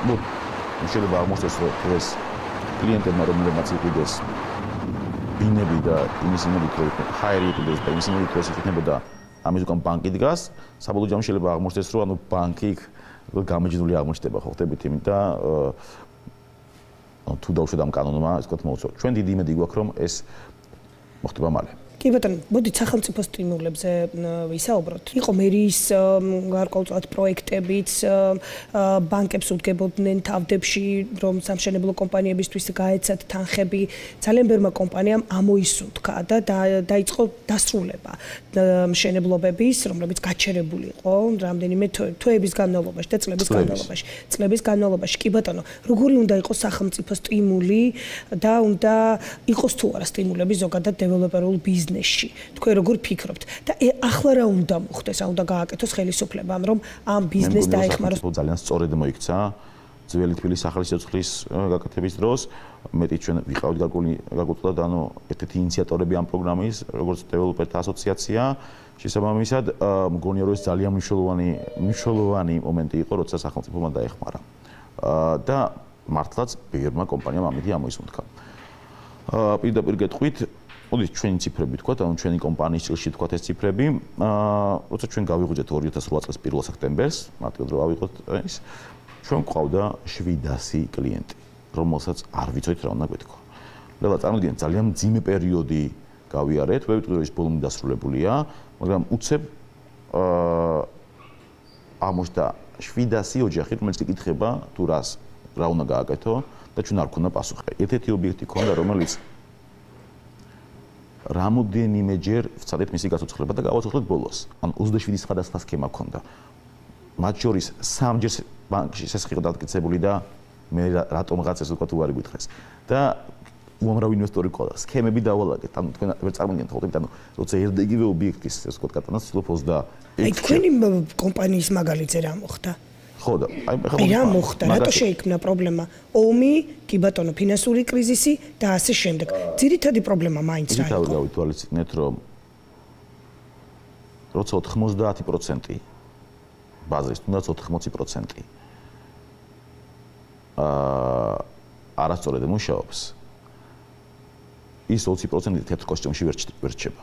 ნუ შეიძლება აღმოჩნდეს, რომ ეს კლიენტებმა რომლებმაც იყიდეს ბინები და იმის იმედით, რომ ჰაერი იყიდეს და იმის იმედით, რომ იქნებოდა ამის უკან ბანკი დგას, საბოლოო ჯამში შეიძლება აღმოჩნდეს, რომ ანუ ბანკი გამეჯნული აღმოჩნდება, ხო ხდებით იმით და თუ დავუშვათ ამ კანონმა, ეს თქვათ მოუწევთ. ჩვენ დიდი იმედი გვაქვს, რომ ეს მოხდება მალე. კი ბატონო, მოდით სახელმწიფო სტიმულებზე ვისაუბროთ. იყო მერიის გარკვეულწილად პროექტებიც, ბანკებს უდგებოდნენ თავდებში, რომ სამშენებლო კომპანიებისთვის გაეცათ თანხები. ძალიან ბევრმა კომპანიამ ამოისუნთქა და დაიწყო დასრულება მშენებლობების, რომლებიც გაჩერებული იყო რამდენიმე თვეების განმავლობაში და წლების განმავლობაში. კი ბატონო, როგორი უნდა იყოს სახელმწიფო სტიმული და უნდა იყოს თუ არა სტიმულები ზოგადად დეველოპერულ ბიზნესში? თქვენ როგორ ფიქრობთ და ახლა რა უნდა მოხდეს, რა უნდა გააკეთოს ხელისუფლებამ, რომ ამ ბიზნესს დაეხმაროს? ძალიან სწორედ მოიქცა ძველი თბილისის ახალი სიცოცხლის გაკეთების დროს. მეტი ჩვენ ვიყავით გარკვეულწილად ანუ ერთ-ერთი ინიციატორები ამ პროგრამის, როგორც დეველოპერთა ასოციაცია. შესაბამისად, მგონია რომ ეს ძალიან მნიშვნელოვანი მომენტი იყო, როცა სახელმწიფომ დაეხმარა. და მართლაც ბევრმა კომპანიამ ამითი ამოისუნთქა. პირდაპირ გეტყვით, მოდით ჩვენი ციფრები თქვათ, ანუ ჩვენი კომპანიის წილში თქვათ ეს ციფრები. როცა ჩვენ გავიღვიძეთ 2008 წლის 1 სექტემბერს, მარტივად რომ ავიღოთ ის, ჩვენ გვყავდა 700 კლიენტი, რომელსაც არ ვიცოდით რა უნდა გვეთქვა. ეხლა წარმოგიდგენთ, ძალიან მძიმე პერიოდი გავიარეთ, ვერ ვიტყვი რომ ის ბოლომდე დასრულებულია, მაგრამ უცებ აღმოჩნდა 700 ოჯახი, რომელიც იკითხება თუ რა უნდა გააკეთო და ჩვენ არ ქონდა პასუხი. ერთ-ერთი ობიექტი ქონდა, რომელიც რამოდენიმეჯერ ვცადეთ მისი გაცოცხლება და გავაცოცხლეთ ბოლოს. ან 27 სხვადასხვა სქემა ქონდა. მათ შორის 3-ჯერ ბანკში შესახი დაკეთებული და მე რატომღაც ეს ვთქვა თუ არ გითხეს. და უამრავი ინვესტორი ყოლა. სქემები დავალაგეთ. ანუ თქვენ ვერ წარმოგიდგენთ ხოლმე, ანუ როცა ერთ-ერთი ობიექტის ეს ვთქვა კატანას ცდილობ 20. აი თქვენი კომპანიის მაგალითზე რა მოხდა? ხო და აი რა მოხდა? რატო შეიქმნა პრობლემა? ომი, კი ბატონო, ფინანსური კრიზისი და ასე შემდეგ. ძირითადი პრობლემა მაინც რა იყო? გავითვალისწინეთ, რომ როცა 90% ბაზრის, თუნდაც 80% არასწორად მუშაობს, ის 20% თეთრ კოსტიუმში ვერ რჩება.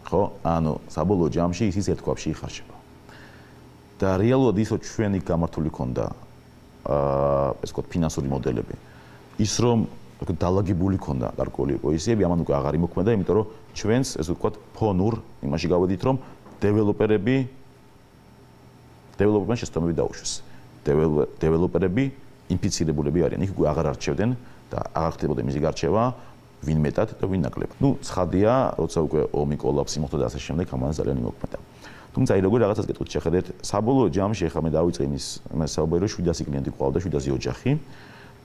ხო? ანუ საბოლოო ჯამში ის ერთქვაფში იხარჯება. და რეალურად ისო ჩვენი გამართული ქონდა ეს ვთქვათ ფინანსური მოდელები. ის რომ დალაგებული ქონდა გარკვეული პოზიციები, ამან უკვე აღარ იმოქმედა, იმიტომ რომ ჩვენს ეს ვთქვათ ფონურ იმაში გავედით, რომ დეველოპერებმა შეცდომები დაუშვეს. დეველოპერები ინფიცირებულები არიან, იქ უკვე აღარ არჩევდნენ და აღარ ხდებოდა მისი გარჩევა, ვინ მეტად და ვინ ნაკლებად. ნუ ცხადია, როცა უკვე ომი კოლაფსი მოხდა და ასე შემდეგ, ამან ძალიან იმოქმედა. თუმცა აი როგორ რაღაცას გეტყვით შეხედეთ, საბოლოო ჯამში ახლა მე დავიწყე იმის საუბარი, რომ 700 კლიენტი ყავდა, 700 ოჯახი.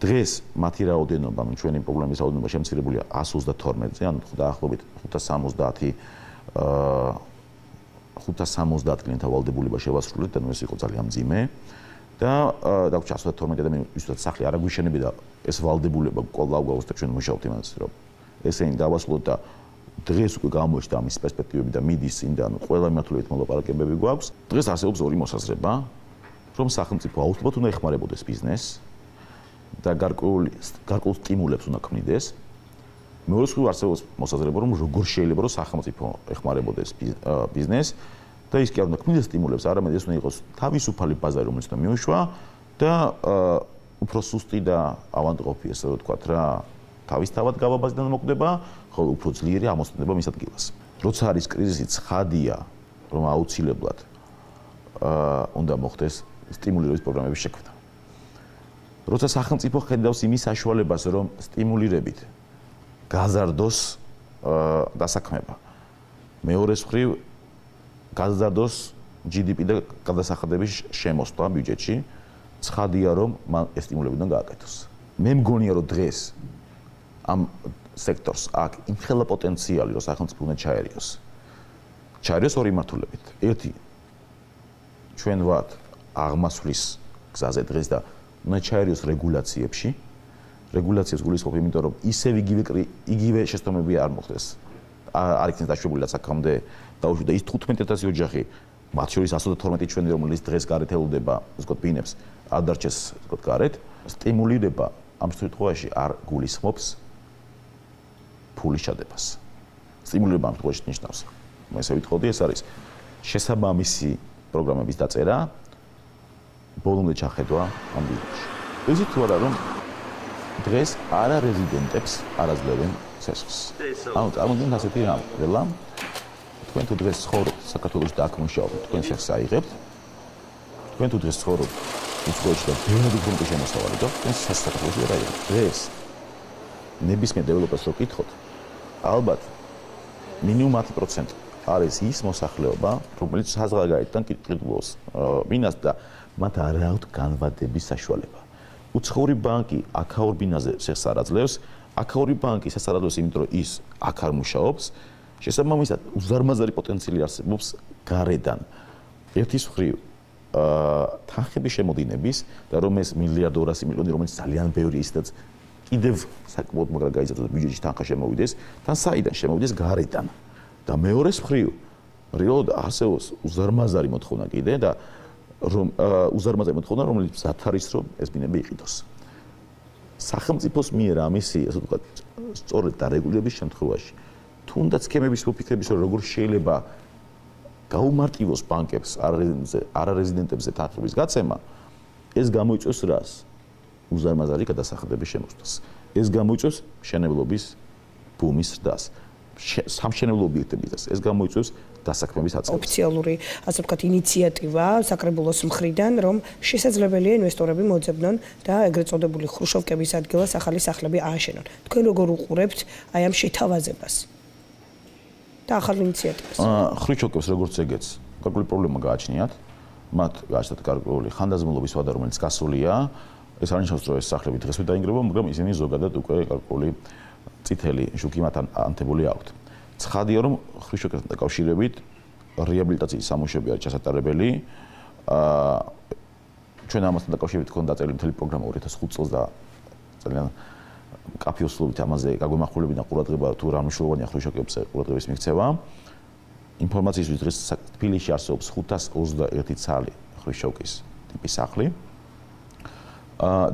დღეს მათი რაოდენობა, ჩვენი პრობლემის რაოდენობა შემცირებულია 132-ზე, ანუ დაახლოებით 570 კლიენტთა ვალდებულება შევასრულეთ და ნუ ეს იყო ძალიან მძიმე. და დაგვჭა 112 ადამიანი ვისაც სახლი არ აგვიშენები და ეს ვალდებულება კვლავ გვაქვს და ჩვენ მუშაობთ იმაზე, რომ ესენი დავასრულოთ და დღეს უკვე გამოჩნდა ამის პერსპექტივები და მიდის წინ და ყველა მიმართულებით მოლაპარაკებები გვაქვს. დღეს არსებობს ორი მოსაზრება, რომ სახელმწიფო აუცილებლად უნდა ეხმარებოდეს ბიზნესს და გარკვეულ სტიმულებს უნდა ქმნიდეს. მეორე მხრივ არსებობს მოსაზრება, რომ როგორ შეიძლება რომ სახელმწიფო ეხმარებოდეს ბიზნესს და ის კი არ უნდა ქმნიდეს სტიმულებს, არამედ ეს უნდა იყოს თავისუფალი ბაზარი, რომელიც უნდა მიუშვა და უფრო სუსტი და ავანტყოფი, ესე ვთქვათ რა, თავისთავად გავაბაზდან მოკვდება, ხოლო უფრო ძლიერი ამოსწონება მის ადგილას. როცა არის კრიზისი, ცხადია, რომ აუცილებლად უნდა მოხდეს სტიმულირების პროგრამების შექმნა. როცა სახელმწიფო ხედავს იმის საშუალებას, რომ სტიმულირებით გაზარდოს დასაქმება. მეორე მხრივ გაზარდოს GDP და გადასახადების შემოსვლა ბიუჯეტში, ცხადია, რომ მან ეს სტიმულები უნდა გააკეთოს. მე მგონია, რომ დღეს ამ სექტორს აქვს იმხელა პოტენციალი, რომ სახელმწიფო უნდა ჩაერიოს. ჩაერიოს ორი მიმართულებით. ერთი ჩვენ ვართ აღმასვლის გზაზე დღეს და უნდა ჩაერიოს რეგულაციებში. რეგულაციებს გულისხმობ, იმიტომ რომ ისევ იგივე შეცდომები არ მოხდეს. არ იქნეს დაშვებული რაც აქამდე დაუშვი და ის 15000 ოჯახი, მათ შორის 112 ჩვენი, რომელიც დღეს გარეთ ელოდება, ვთქვათ, ბინებს, არ დარჩეს, ვთქვათ, გარეთ. სტიმულირება ამ შემთხვევაში არ გულისხმობს ფულის ჩადებას. სტიმულირება ამ შემთხვევაში ნიშნავს, მე ესე ვიტყოდი, ეს არის შესაბამისი პროგრამების დაწერა, ბოლომდე ჩახედვა ამ ბიზნესში. იცით თუ არა, რომ დღეს არარეზიდენტებს არ აძლევენ ცესხს. ანუ წარმოგიდგენთ ასეთი რამ, რელა თქვენ თუ დღეს ცხოვრობთ საქართველოში და აქ მუშაობთ, თქვენ ცესხს აიღებთ. თქვენ თუ დღეს ცხოვრობთ უცხოეთში და ბევრი გრუნტი შემოსავალი და თქვენ ცესხს საქართველოში არ აიღებთ. დღეს ნებისმიერ დეველოპერს რო კითხოთ, ალბათ მინიმუმ 10% არის ის მოსახლეობა, რომელიც საზღვარგარეთიდან კითხულობს ბინას და მათ არ აქვთ განვადების საშუალება. უცხოური ბანკი აქაურ ბინაზე ცესხს არ აძლევს, აქაური ბანკი ცესხს არ აძლევს, იმიტომ რომ ის აქ არ მუშაობს. შესაბამისად, უზარმაზარი პოტენციალი არსებობს გარედან. ერთის მხრივ თანხების შემოდინების და რომ ეს 1.2 მილიონი, რომელიც ძალიან ბევრი ისედაც კიდევ საკმაოდ მაგრა გაიზარდა ბიუჯეტში თანხა შემოვიდეს, თან საიდან შემოვიდეს გარედან. და მეორეს მხრივ რეალურად არსებობს უზარმაზარი მოთხოვნა კიდე და რომ უზარმაზარი მოთხოვნა, რომელიც მზად არის, რომ ეს ბინები იყიდოს. სახელმწიფოს მიერ ამისი, ასე ვთქვათ, სწორედ დარეგულირების შემთხვევაში, თუნდაც სქემების მოფიქრების, რომ როგორ შეიძლება გაუმარტივოს ბანკებს არარეზიდენტებზე თანხების გაცემა, ეს გამოიწვევს რას? უზარმაზარი გადასახადების შემოსვლას. ეს გამოიწვევს მშენებლობის ბუმის ზრდას. სამშენებლო ობიექტების ზრდას. ეს გამოიწვევს დასაქმების აწყებას. ოფიციალური, ასე ვთქვათ, ინიციატივა საკრებულოს მხრიდან, რომ შესაძლებელია ინვესტორები მოძებნონ და ეგრეთ წოდებული ხრუშოვკების ადგილას ახალი სახლები ააშენონ. თქვენ როგორ უყურებთ აი ამ შეთავაზებას და ახალ ინიციატივას? ხრუშოვკებს როგორც ეგეც, გარკვეული პრობლემა გააჩნიათ. მათ გააჩნდათ გარკვეული ხანდაზმულობის ვადა, რომელიც გასულია. ეს არ ნიშნავს, რომ ეს სახლები დღესვე დაინგრება, მაგრამ ისინი ზოგადად უკვე გარკვეული წითელი შუქი მათთან ანთებული აქვთ. ცხადია, რომ ხრუშოვკებთან დაკავშირებით რეაბილიტაციის სამუშაოები არის ჩასატარებელი. ჩვენ ამასთან დაკავშირებით ქონდა დაწერილი მთელი პროგრამა 2005 წელს და ძალიან კაფე უსულობით ამაზე გაგვემახვილებინა ყურადღება თუ რა მნიშვნელოვანია ხრუშოვკებზე ყურადღების მიქცევა. ინფორმაციისთვის დღეს თბილისში არსებობს 521 ცალი ხრუშოვკის ტიპის სახლი.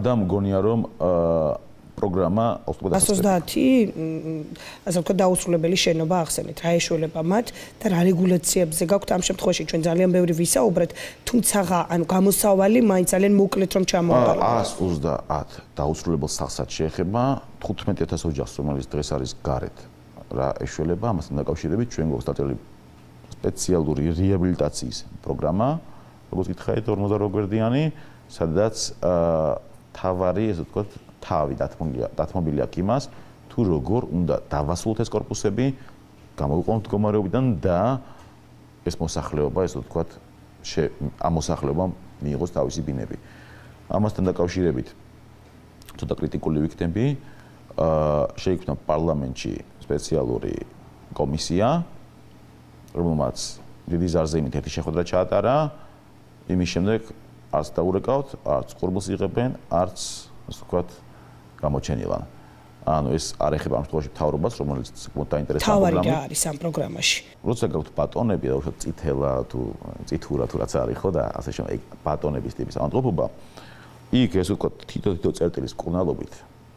და მგონია რომ პროგრამა 130 ასე ვთქვათ დაუსრულებელი შენობა ახსენეთ. რა ეშველება მათ და რა რეგულაციებზე გაქვთ ამ შემთხვევაში ჩვენ ძალიან ბევრი ვისაუბრეთ, თუმცა ანუ გამოსავალი მაინც ძალიან მოკლედ რომ ჩამოვაყალიბოთ. 130 დაუსრულებელ სახლსაც შეეხება 15000 ოჯახს, რომელიც დღეს არის გარეთ. რა ეშველება ამასთან დაკავშირებით ჩვენ გვაქვს დაწერილი სპეციალური რეაბილიტაციის პროგრამა, როგორც გითხარით 48 გვერდიანი, სადაც თავარი, ესე ვთქვათ, თავი დათმობილი აქვს იმას, თუ როგორ უნდა დავასრულოთ ეს კორპუსები, გამოვიყვანოთ მდგომარეობიდან და ეს მოსახლეობა, ესე ვთქვათ, ამ მოსახლეობამ მიიღოს თავისი ბინები. ამასთან დაკავშირებით ცოტა კრიტიკული ვიქნები, შეიქმნა პარლამენტში სპეციალური კომისია, რომელმაც დიდი ზარზენით ერთი შეხვედრა ჩაატარა, იმის შემდეგ არც დაურეკავთ, არც ყურბილს იღებენ, არც ასე ვთქვათ, გამოჩენილან. ანუ ეს არ ეხება ამ შემთხვევაში მთავრობას, რომელიც დაინტერესდა პროგრამით. თავარი რა არის ამ პროგრამაში? როცა გაქვთ ბატონები, და უშუალოდ წითელა თუ წითურა თუ რაც არის ხო და ასე შემდეგ ბატონების ტიპის ავადმყოფობა, იქ ესე ვთქვათ, თითო წერტილის მკურნალობით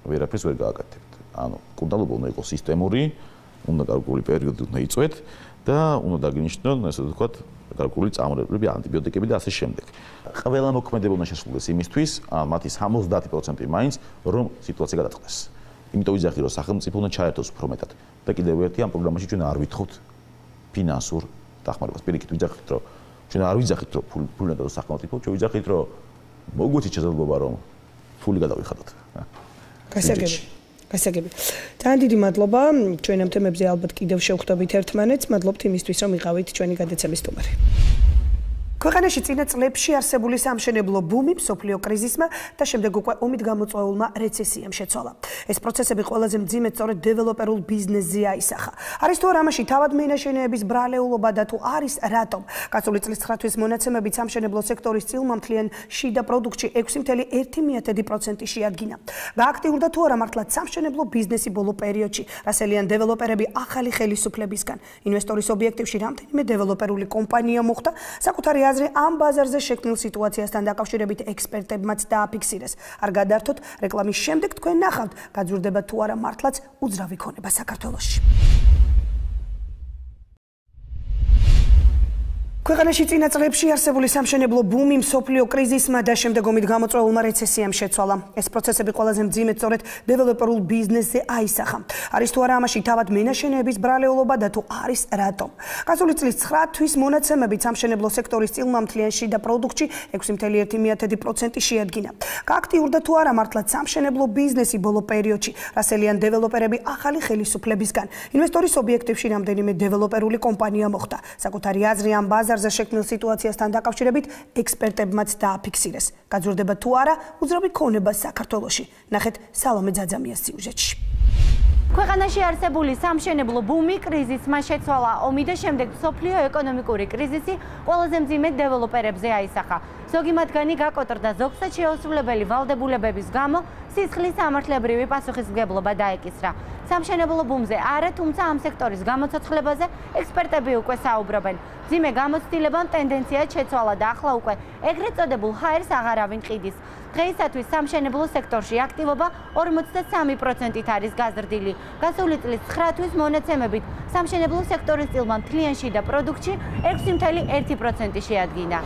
ვერაფერს ვერ გააკეთებთ. ანუ მკურნალობა უნდა იყოს სისტემური, უნდა გარკვეული პერიოდი უნდა იწვეთ და უნდა დაგინიშნონ, ასე ვთქვათ, გარკვეული წამოწმებლები, ანტიბიოტიკები და ასე შემდეგ. ყველა მოქმედება უნდა შესრულდეს იმისთვის, მათი 70% მაინც, რომ სიტუაცია გადაწყდეს. იმიტომ ვიძახი, რომ სახელმწიფო უნდა ჩაერთოს უფრო მეტად. და კიდევ ერთი ამ პროგრამაში ჩვენ არ ვითხოვთ ფინანსურ დახმარებას. პირიქით ვიძახით, რომ ჩვენ არ ვიძახით, რომ ფული უნდა დადოს სახელმწიფო, ჩვენ ვიძახით, რომ მოგვეცით შესაძლებლობა, რომ ფული გადავიხადოთ. გასაგები. ძალიან დიდი მადლობა. ჩვენ ამ თემებზე ალბათ კიდევ შევხვდებით ერთმანეთს. მადლობთ იმისთვის, რომ იყავით ჩვენი გადაცემის სტუმარი. ქვეყანაში წინა წლებში არსებული სამშენებლო ბუმი, მსოფლიო კრიზისმა და შემდეგ უკვე ომით გამოწვეულმა რეცესიამ შეცვალა. ეს პროცესები ყველაზე მძიმედ სწორედ დეველოპერულ ბიზნესზე აისახა. არის თუ არა ამაში თავად მეინაშენეების ბრალეულობა და თუ არის რატომ? გასული წლის 9 თვის მონაცემებით სამშენებლო სექტორის წილმამთლიან შიდა პროდუქტში 6.1% შეადგინა. გააქტიურდა თუ არა მართლაც სამშენებლო ბიზნესი ბოლო პერიოდში, რასელიან დეველოპერები ახალი ხელისუფლებისგან. ინვესტორის ობიექტივში რამდენიმე დეველოპერული კომპანია მოხვდა, საკუთარი აზრი ამ ბაზარზე შექმნილ სიტუაციასთან დაკავშირებით ექსპერტებმაც დააფიქსირეს. არ გადაართოთ, რეკლამის შემდეგ თქვენ ნახავთ, გაძვირდება თუ არა მართლაც უძრავი ქონება საქართველოში. ქვეყანაში წინა წლებში არსებული სამშენებლო ბუმი, მსოფლიო კრიზისმა და შემდეგ ომით გამოწვეულმა რეცესიამ შეცვალა. ეს პროცესები ყველაზე მძიმედ სწორედ დეველოპერულ ბიზნესზე აისახა. არის თუ არა ამაში თავად მეინაშენეების ბრალეულობა და თუ არის რატომ? გასული წლის 9 თვის მონაცემებით სამშენებლო სექტორის წილმამთლიან შიდა პროდუქტში 6.1% შეადგინა. გააქტიურდა თუ არა მართლაც სამშენებლო ბიზნესი ბოლო პერიოდში, რასელიან დეველოპერები ახალი ხელისუფლებისგან. ინვესტორის ობიექტივში რამდენიმე დეველოპერული კომპანია მოხვდა. საკუთარი აზრი ამ ბაზარზე შექმნილ სიტუაციასთან დაკავშირებით ექსპერტებმაც დააფიქსირეს. გაძვირდება თუ არა უძრავი ქონება საქართველოში. ნახეთ სალომე ძაძამიას სიუჟეტში. ქვეყანაში არსებული სამშენებლო ბუმი კრიზისმა შეცვალა. ომი და შემდეგ მსოფლიო ეკონომიკური კრიზისი ყველაზე მძიმედ დეველოპერებზე აისახა. ზოგი მათგანი გაკოტრდა, ზოგსაც შეუსრულებელი ვალდებულებების გამო სისხლის სამართლებრივი პასუხისმგებლობა დაეკისრა. სამშენებლო ბუმზე არა, თუმცა ამ სექტორის გამოცოცხლებაზე ექსპერტები უკვე საუბრობენ. მძიმე გამოცდილებამ ტენდენცია შეცვალა და ახლა უკვე ეგრეთ წოდებულ ჰაერს აღარავინ ყიდის. დღეისათვის სამშენებლო სექტორში აქტივობა 43%-ით არის გაზრდილი. გასული წლის 9 თვის მონაცემებით სამშენებლო სექტორის წილმამთლიან შიდა პროდუქტში 6.1% შეადგინა.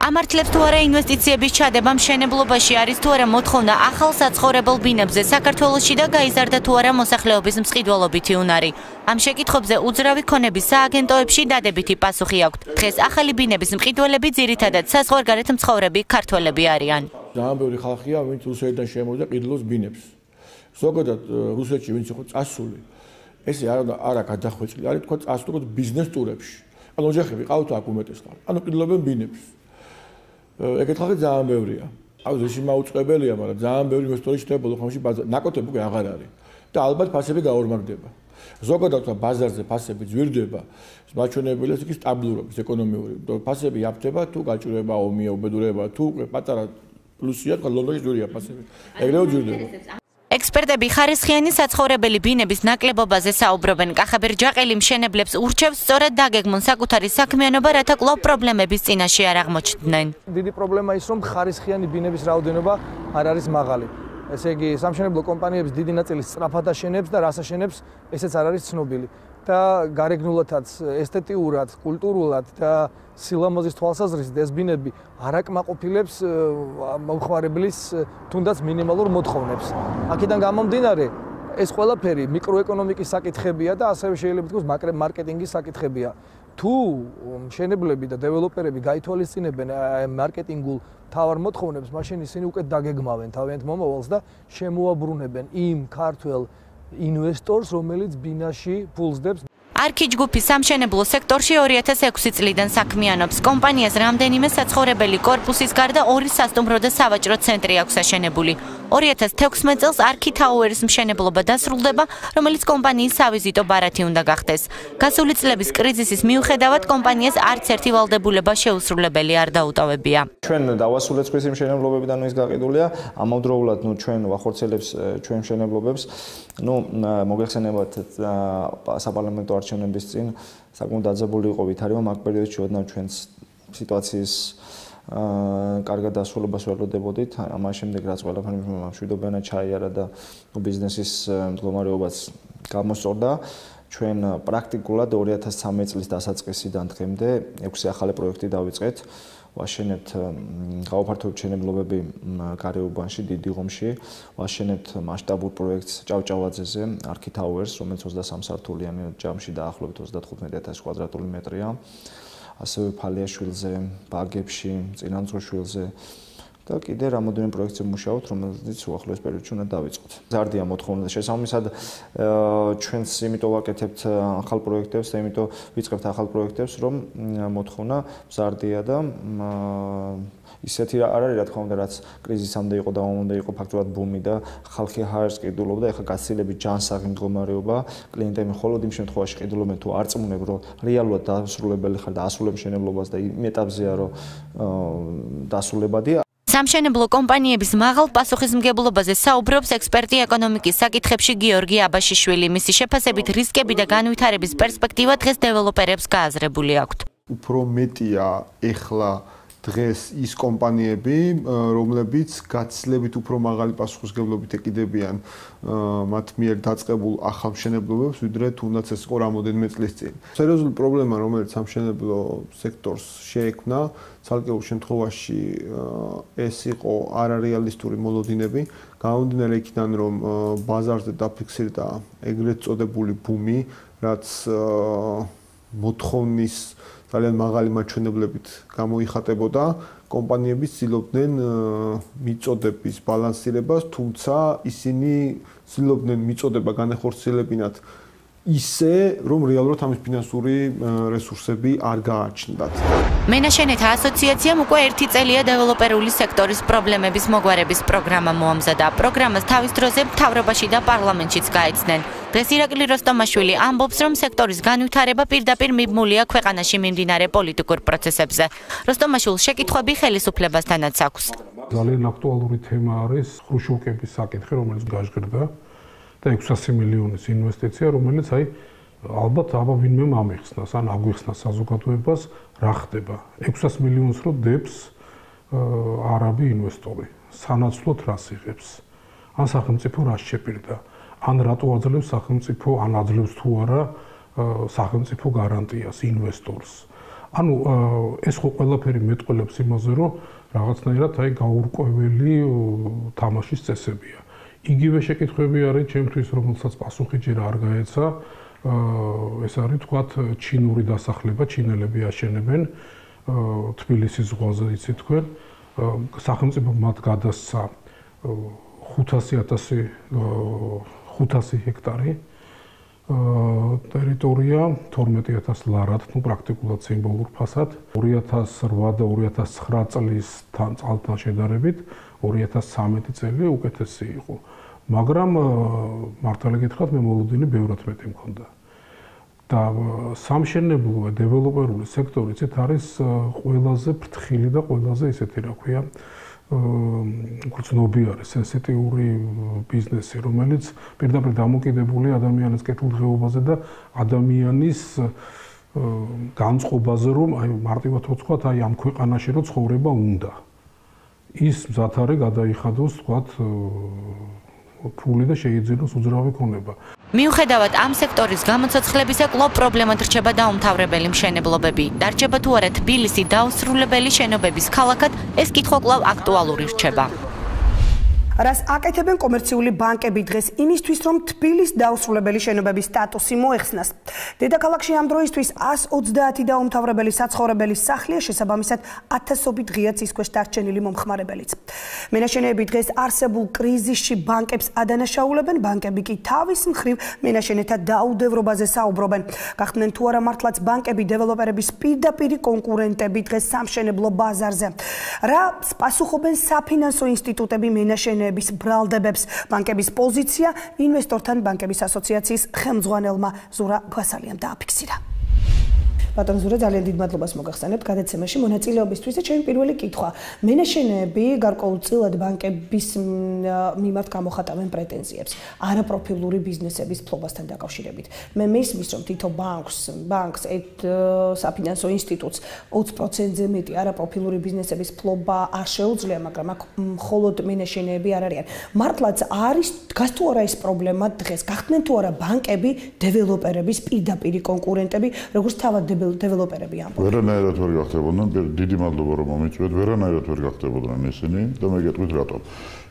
ამართლებს თუ არა ინვესტიციების ჩადება მშენებლობაში არის თუ არა მოთხოვნა ახალ საცხოვრებელ ბინებზე საქართველოში და გაიზარდა თუ არა მოსახლეობის მწყიდველობითი უნარი. ამ შეკითხვებზე უძრავი ქონების სააგენტოებში დადებითი პასუხი აქვთ. დღეს ახალი ბინების მყიდველები ძირითადად საზღვარგარეთ მცხოვრები ქართველები არიან. ძალიან ბევრი ხალხია, ვინც რუსეთიდან შემოვიდა ყიდულობს ბინებს. ზოგადად რუსეთში ვინც იყო წასული, ესე არა გადახვეწილი, არის თქვა წასულიყო ბიზნეს ტურებში. ანუ ოჯახები ყავთ აქ უმეტესად. ანუ ყიდულობენ ბინებს. ეგეთ ხალხი ძალიან ბევრია. აი ეს შემაუწყებელია, მაგრამ ძალიან ბევრი ინვესტორი ჩნდება ბოლო ხანში ნაკოთები უკვე აღარ არის და ალბათ ფასები გაორმაგდება. ზოგადად ბაზარზე ფასები ძვირდება, მაჩვენებელია ის სტაბილურობის ეკონომიური. ფასები აფთება თუ გაჭირება, ომია, უბედურება, თუ პატარა პლუსია, თქვა ლონდონში ძვირია ფასები. ეგრევე ძვირდება. ექსპერტები ხარისხიანი საცხოვრებელი ბინების ნაკლებობაზე საუბრობენ. კახაბერ ჯაყელი მშენებლებს ურჩევს სწორად დაგეგმონ საკუთარი საქმიანობა, რათა კვლავ პრობლემების წინაშე არ აღმოჩნდნენ. დიდი პრობლემა ის, რომ ხარისხიანი ბინების რაოდენობა არ არის მაღალი. ესე იგი, სამშენებლო კომპანიების დიდი ნაწილი სწრაფად აშენებს და რას აშენებს, ესეც არ არის ცნობილი. და გარეგნულადაც, ესთეტიურად, კულტურულად და სილამაზის თვალსაზრისით ეს ბინები არ აკმაყოფილებს მომხმარებლის თუნდაც მინიმალურ მოთხოვნებს. აქედან გამომდინარე, ეს ყველაფერი მიკროეკონომიკის საკითხებია და ასევე შეიძლება ითქვას მარკეტინგის საკითხებია. თუ მშენებლები და დეველოპერები გაითვალისწინებენ მარკეტინგულ თავარ მოთხოვნებს, მაშინ ისინი უკვე დაგეგმავენ თავიანთ მომავალს და შემოაბრუნებენ იმ ქართველ ინვესტორს, რომელიც ბინაში ფულსდებს. არქი ჯგუფი სამშენებლო სექტორში 2006 წლიდან საქმიანობს. კომპანიას რამდენიმე საცხოვრებელი კორპუსის გარდა 2 სასტუმრო და სავაჭრო ცენტრი აქვს აშენებული. 2016 წელს არქი თაუერის მშენებლობა დასრულდება, რომელიც კომპანიის სავიზიტო ბარათი უნდა გახდეს. გასული წლების კრიზისის მიუხედავად კომპანიას არც ერთი ვალდებულება შეუსრულებელი არ დაუტოვებია. ჩვენ დავასრულეთ სხვის მშენებლობებიდან ის გაყიდულია, ამავდროულად ჩვენ ვახორციელებს ჩვენ მშენებლობებს. მოგეხსენებათ საპარლამენტო არჩევნების წინ საკმაოდ დაძაბული იყო ვითარი, რომ აქ პერიოდში ოდნავ ჩვენს სიტუაციის კარგად დასრულებას ველოდებოდით. ამას შემდეგ რაც ყველაფერი მშვიდობიანად ჩაიარა და ბიზნესის მდგომარეობაც გამოსწორდა, ჩვენ პრაქტიკულად 2013 წლის დასაწყისიდან დღემდე 6 ახალი პროექტი დავიწყეთ. ვაშენებთ გაუფართოვებთ მშენებლობები გარეუბანში, დიდი ღომში, ვაშენებთ მასშტაბურ პროექტს ჭავჭავაძეზე, არქი თაუერს, რომელიც 23 სართულიანი ჯამში დაახლოებით 35000 კვადრატული მეტრია. ასევე ფალიაშვილზე, ბაგებში, წინამძღვრშვილზე და კიდე რამოდენიმე პროექტზე მუშაობთ, რომელიც უახლოეს პერიოდში უნდა დავიწყოთ. ზარდია მოთხოვნა და შესაბამისად ჩვენს იმიტომ ვაკეთებთ ახალ პროექტებს, იმიტომ ვიწყებთ ახალ პროექტებს, რომ მოთხოვნა ზარდია და ისეთი არ არის, რა თქმა უნდა, რაც კრიზისამდე იყო და მომამდე იყო ფაქტურად ბუმი და ხალხი ჰაერს ყიდულობდა, ეხლა გაცილებით ჯანსაღი მდგომარეობა, კლიენტები მხოლოდ იმ შემთხვევაში ყიდულობენ თუ არ წმუნებ, რომ რეალურად დასრულებელი ხარ და ასრულებ მშენებლობას და იმ ეტაპზეა, რომ დასრულებადია. სამშენებლო კომპანიების მაღალ პასუხისმგებლობაზე საუბრობს ექსპერტი ეკონომიკის საკითხებში გიორგი აბაშიშვილი. მისი შეფასებით რისკები და განვითარების პერსპექტივა დღეს დეველოპერებს გააზრებული აქვთ. უფრო მეტია ეხლა დღეს ის კომპანიები, რომლებიც გაცილებით უფრო მაღალი პასუხისმგებლობით ეკიდებიან მათ მიერ დაწყებულ ახალ მშენებლობებს, ვიდრე თუნდაც ეს იყო რამოდენიმე წლის წინ. სერიოზული პრობლემა, რომელიც სამშენებლო სექტორს შეექმნა, ცალკეულ შემთხვევაში ეს იყო არარეალისტური მოლოდინები, გამომდინარე იქიდან, რომ ბაზარზე დაფიქსირდა ეგრეთ წოდებული ბუმი, რაც მოთხოვნის ძალიან მაღალი მაჩვენებლებით გამოიხატებოდა, კომპანიები ცდილობდნენ მიწოდების ბალანსირებას, თუმცა ისინი ცდილობდნენ მიწოდება განეხორციელებინათ ისე, რომ რეალურად ამის ფინანსური რესურსები არ გააჩნდათ. მენაშენეთა ასოციაციამ უკვე 1 წელია დეველოპერული სექტორის პრობლემების მოგვარების პროგრამა მოამზადა. პროგრამას თავის დროზე მთავრობაში და პარლამენტშიც გაეცნენ. დღეს ირაკლი როსტომაშვილი ამბობს, რომ სექტორის განვითარება პირდაპირ მიბმულია ქვეყანაში მიმდინარე პოლიტიკურ პროცესებზე. როსტომაშვილს შეკითხვები ხელისუფლებასთანაც აქვს. ძალიან აქტუალური თემა არის ხრუშოვკების საკითხი, რომელიც გაჟღერდა და 600 მილიონის ინვესტიცია, რომელიც ალბათ ვინმე ამიხსნას, ან აგვიხსნა საზოგადოებას, რა ხდება. 600 მილიონს რო დებს არაბი ინვესტორი, სანაცვლოდ რას იღებს? ან სახელმწიფო რას შეპირდა? ან რატო აძლევს სახელმწიფო, ან აძლევს თუ არა სახელმწიფო გარანტიას ინვესტორს? ანუ ეს ხო ყველაფერი მეტყველებს იმაზე, რომ რაღაცნაირად აი გაურკვეველი თამაშის წესებია. იგივე შეკითხვები არის ჩემთვის, რომელსაც პასუხი ჯერ არ გაეცა. ეს არის თქვათ ჩინური დასახლება, ჩინელები აშენებენ თბილისის ზღვაზე, იცით თქვენ. სახელმწიფო მათ გადასცა 500 ჰექტარი ტერიტორია 12000 ლარად, ну პრაქტიკულად სიმბოლურ ფასად 2008 და 2009 წლის წალთან შედარებით 2013 წელი უკეთესი იყო. მაგრამ მართალი გითხრათ, მე მოლოდინი ბევრად მეტი მქონდა. და სამშენებლო დეველოპერული სექტორი ცით არის ყველაზე ფრთხილი და ყველაზე ისეთი, რა ქვია, გრძნობიარე, სენსიტიური ბიზნესი, რომელიც პირდაპირ დამოკიდებული ადამიანის კეთილდღეობაზე და ადამიანის განწყობაზე, რომ აი მარტივად ვთქვათ, აი ამ ქვეყანაში რო ცხოვრება უნდა. ის მზად არის გადაიხადოს, ვთქვათ, ფული და შეიძინოს უძრავი ქონება. მიუხედავად ამ სექტორის გამოცოცხლებისა, კვლავ პრობლემად რჩება დაუმთავრებელი მშენებლობები. დარჩება თუ არა თბილისი დაუსრულებელი შენობების ქალაქად, ეს კითხვა კვლავ აქტუალური რჩება. რას აკეთებენ კომერციული ბანკები დღეს იმისთვის, რომ თბილის დაუსრულებელი შენობების სტატუსი მოეხსნას. დედაქალაქში ამ დროისთვის 130 დაუმთავრებელი საცხოვრებელი სახლია, შესაბამისად 1000-ობით ღია ცისქვეშ დარჩენილი მომხმარებელიც. მენაშენეები დღეს არსებულ კრიზისში ბანკებს ადანაშაულებენ, ბანკები კი თავის მხრივ მენაშენეთა დაუდევრობაზე საუბრობენ. გახდნენ თუ არა მართლაც ბანკები დეველოპერების პირდაპირი კონკურენტები დღეს სამშენებლო ბაზარზე. რა პასუხობენ საფინანსო ინსტიტუტები მენაშენეებს ბრალდებებს, ბანკების პოზიცია ინვესტორთან ბანკების ასოციაციის ხელმძღვანელმა ზურა ფასალიამ დააფიქსირა. ბატონ ზურა, ძალიან დიდ მადლობას მოგახსენებთ გადაცემაში მონაწილეობისთვის და ჩემი პირველი კითხვა. მენაშენეები გარკვეულწილად ბანკების მიმართ გამოხატავენ პრეტენზიებს არაპროფილური ბიზნესების ფლობასთან დაკავშირებით. მე მისმის, რომ თითო ბანკს საფინანსო ინსტიტუტს 20%-ზე მეტი არაპროფილური ბიზნესების ფლობა არ შეუძლია, მაგრამ აქ მხოლოდ მენაშენეები არ არიან. მართლაც არის დგას თუ არა ეს პრობლემა დღეს? გახდნენ თუ არა ბანკები დეველოპერების პირდაპირი კონკურენტები, როგორც თავად დეველოპერები ამბობენ. ვერანაირად ვერ გახდებოდნენ, დიდი მადლობა რომ მომიწვიეთ, ვერანაირად ვერ გახდებოდნენ ისინი და მე გეტყვით რატომ.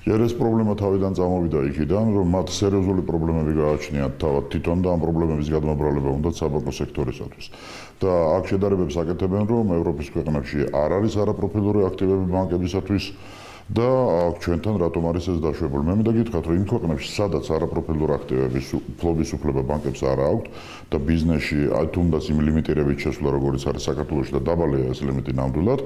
ეს პრობლემა თავიდან წამოვიდა იქიდან, რომ მათ სერიოზული პრობლემები გააჩნიათ თავად თვითონ და ამ პრობლემების გადმობრალება უნდათ საბანკო სექტორისათვის. და აქ შედარებებს აკეთებენ, რომ ევროპის ქვეყნებში არ არის არაპროფილური აქტივები ბანკებისათვის და ჩვენთან რატომ არის ეს დაშვებული? მე მინდა გითხრათ, რომ იმ ქვეყნებში, სადაც არაპროფილური აქტივების ფლობის უფლება ბანკებს არ აქვთ და ბიზნესში თუნდაც იმ ლიმიტირებით შესვლა, როგორც არის საქართველოში და დაბალია ეს ლიმიტი ნამდვილად,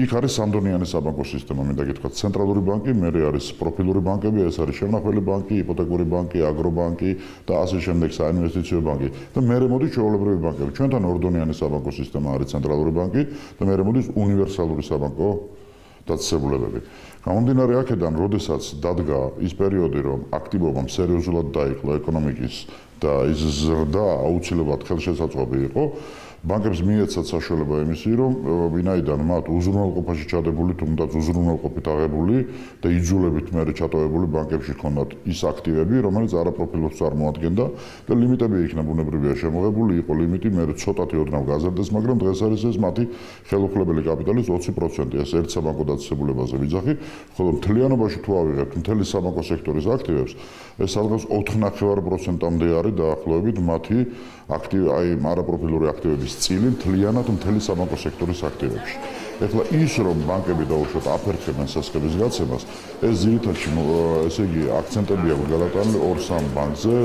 იქ არის სამდონიანი საბანკო სისტემა. მინდა გითხრათ, ცენტრალური ბანკი, მერე არის პროფილური ბანკები, ეს არის შემნახველი ბანკი, იპოთეკური ბანკი, აგრობანკი და ასე შემდეგ საინვესტიციო ბანკი. და მერე მოდის ჩვეულებრივი ბანკები. ჩვენთან ორდონიანი საბანკო სისტემა არის ცენტრალური ბანკი და მერე მოდის უნივერსალური საბანკო დაწესებულებები. გამომდინარე აქედან, როდესაც დადგა ის პერიოდი, რომ აქტივობამ სერიოზულად დაიხლა ეკონომიკის და ის ზრდა აუცილებლად ხელშესაწყობი იყო, ბანკებს მიეცათ საშუალება იმისი, რომ ვინაიდან მათ უზრუნველყოფაში ჩადებული, თუნდაც უზრუნველყოფით აღებული და იძულებით მერე ჩატოვებული ბანკებში ჰქონდათ ის აქტივები, რომელიც არაპროფილურს წარმოადგენდა და ლიმიტები იქნა ბუნებრივია შემოღებული, იყო ლიმიტი, მერე ცოტათი ოდნავ გაზარდეს, მაგრამ დღეს არის ეს მათი ხელუხლებელი კაპიტალის 20%, ეს ერთ საბანკო დაწესებულებაზე ვიძახი, ხოლო მთლიანობაში თუ ავიღებთ მთელი საბანკო სექტორის აქტივებს, ეს სადღაც 4.5%-მდე არის დაახლოებით მათი არაპროფილური აქტივების წილი მთლიანად მთელი საბანკო სექტორის აქტივებში. ეხლა ის რომ ბანკები დაუშვათ აფერხებენ სასხების გაცემას, ეს ძირითადად ესე იგი აქცენტები აქვს გადატანილი 2-3 ბანკზე,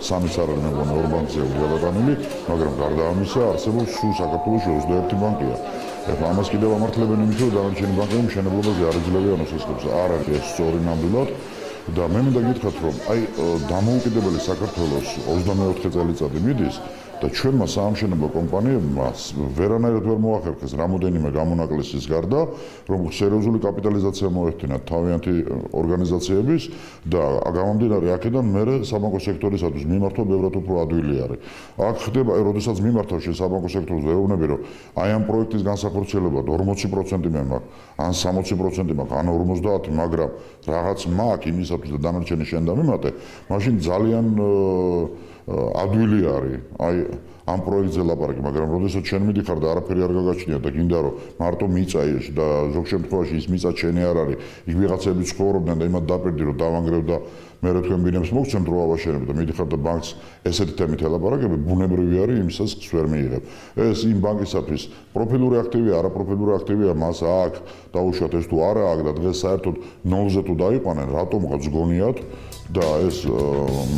3-ის არ არის მეგონა 2 ბანკზე აქვს გადატანილი, მაგრამ გარდა ამისა არსებობს სულ საქართველოში 21 ბანკია. ეხლა ამას კიდევ ამართლებენ იმით, რომ დანარჩენი ბანკები მშენებლობაზე არ იძლევიან მოსასხებს. არ არის ეს სწორი ნამდვილად. და მე მინდა გითხრათ, რომ აი დამოუკიდებელი საქართველოს 24 წელიწადი მიდის და ჩვენმა საამშენებლო კომპანიებმა ვერანაირად ვერ მოახერხეს რამოდენიმე გამონაკლისის გარდა, რომ სერიოზული კაპიტალიზაცია მოეხდინათ თავიანთი ორგანიზაციების და გამომდინარე აქედან მერე საბანკო სექტორისათვის მიმართვა ბევრად უფრო ადვილი არის. აქ ხდება, როდესაც მიმართავ საბანკო სექტორზე ეუბნები, რომ აი ამ პროექტის განსახორციელებად 40% მე მაქვს, ან 60% მაქვს, ან 50, მაგრამ რაღაც მაქვს იმისათვის და დანარჩენი შენ და მიმატე, მაშინ ძალიან ადვილი არის. აი ამ პროექტზე ლაპარაკი, მაგრამ როდესაც შენ მიდიხარ და არაფერი არ გაგაჩნია და გინდა რომ მარტო მიწა ის და ზოგ შემთხვევაში ის მიწა შენი არ არის, იქ ვიღაცები ცხოვრობდნენ და იმათ დაპირდი რომ დავანგრევ და მე რა თქვენ ბინებს მოგცემ დრო ავაშენებ და მიდიხარ და ბანკს ესეთი თემით ელაპარაკები, ბუნებრივი არის იმისას ვერ მიიღებ. ეს იმ ბანკისათვის პროფილური აქტივია, არაპროფილური აქტივია, მას აქ დაუშვათ ეს თუ არა აქ და დღეს საერთოდ ნოლზე თუ დაიყვანენ, რატომღაც გონიათ და ეს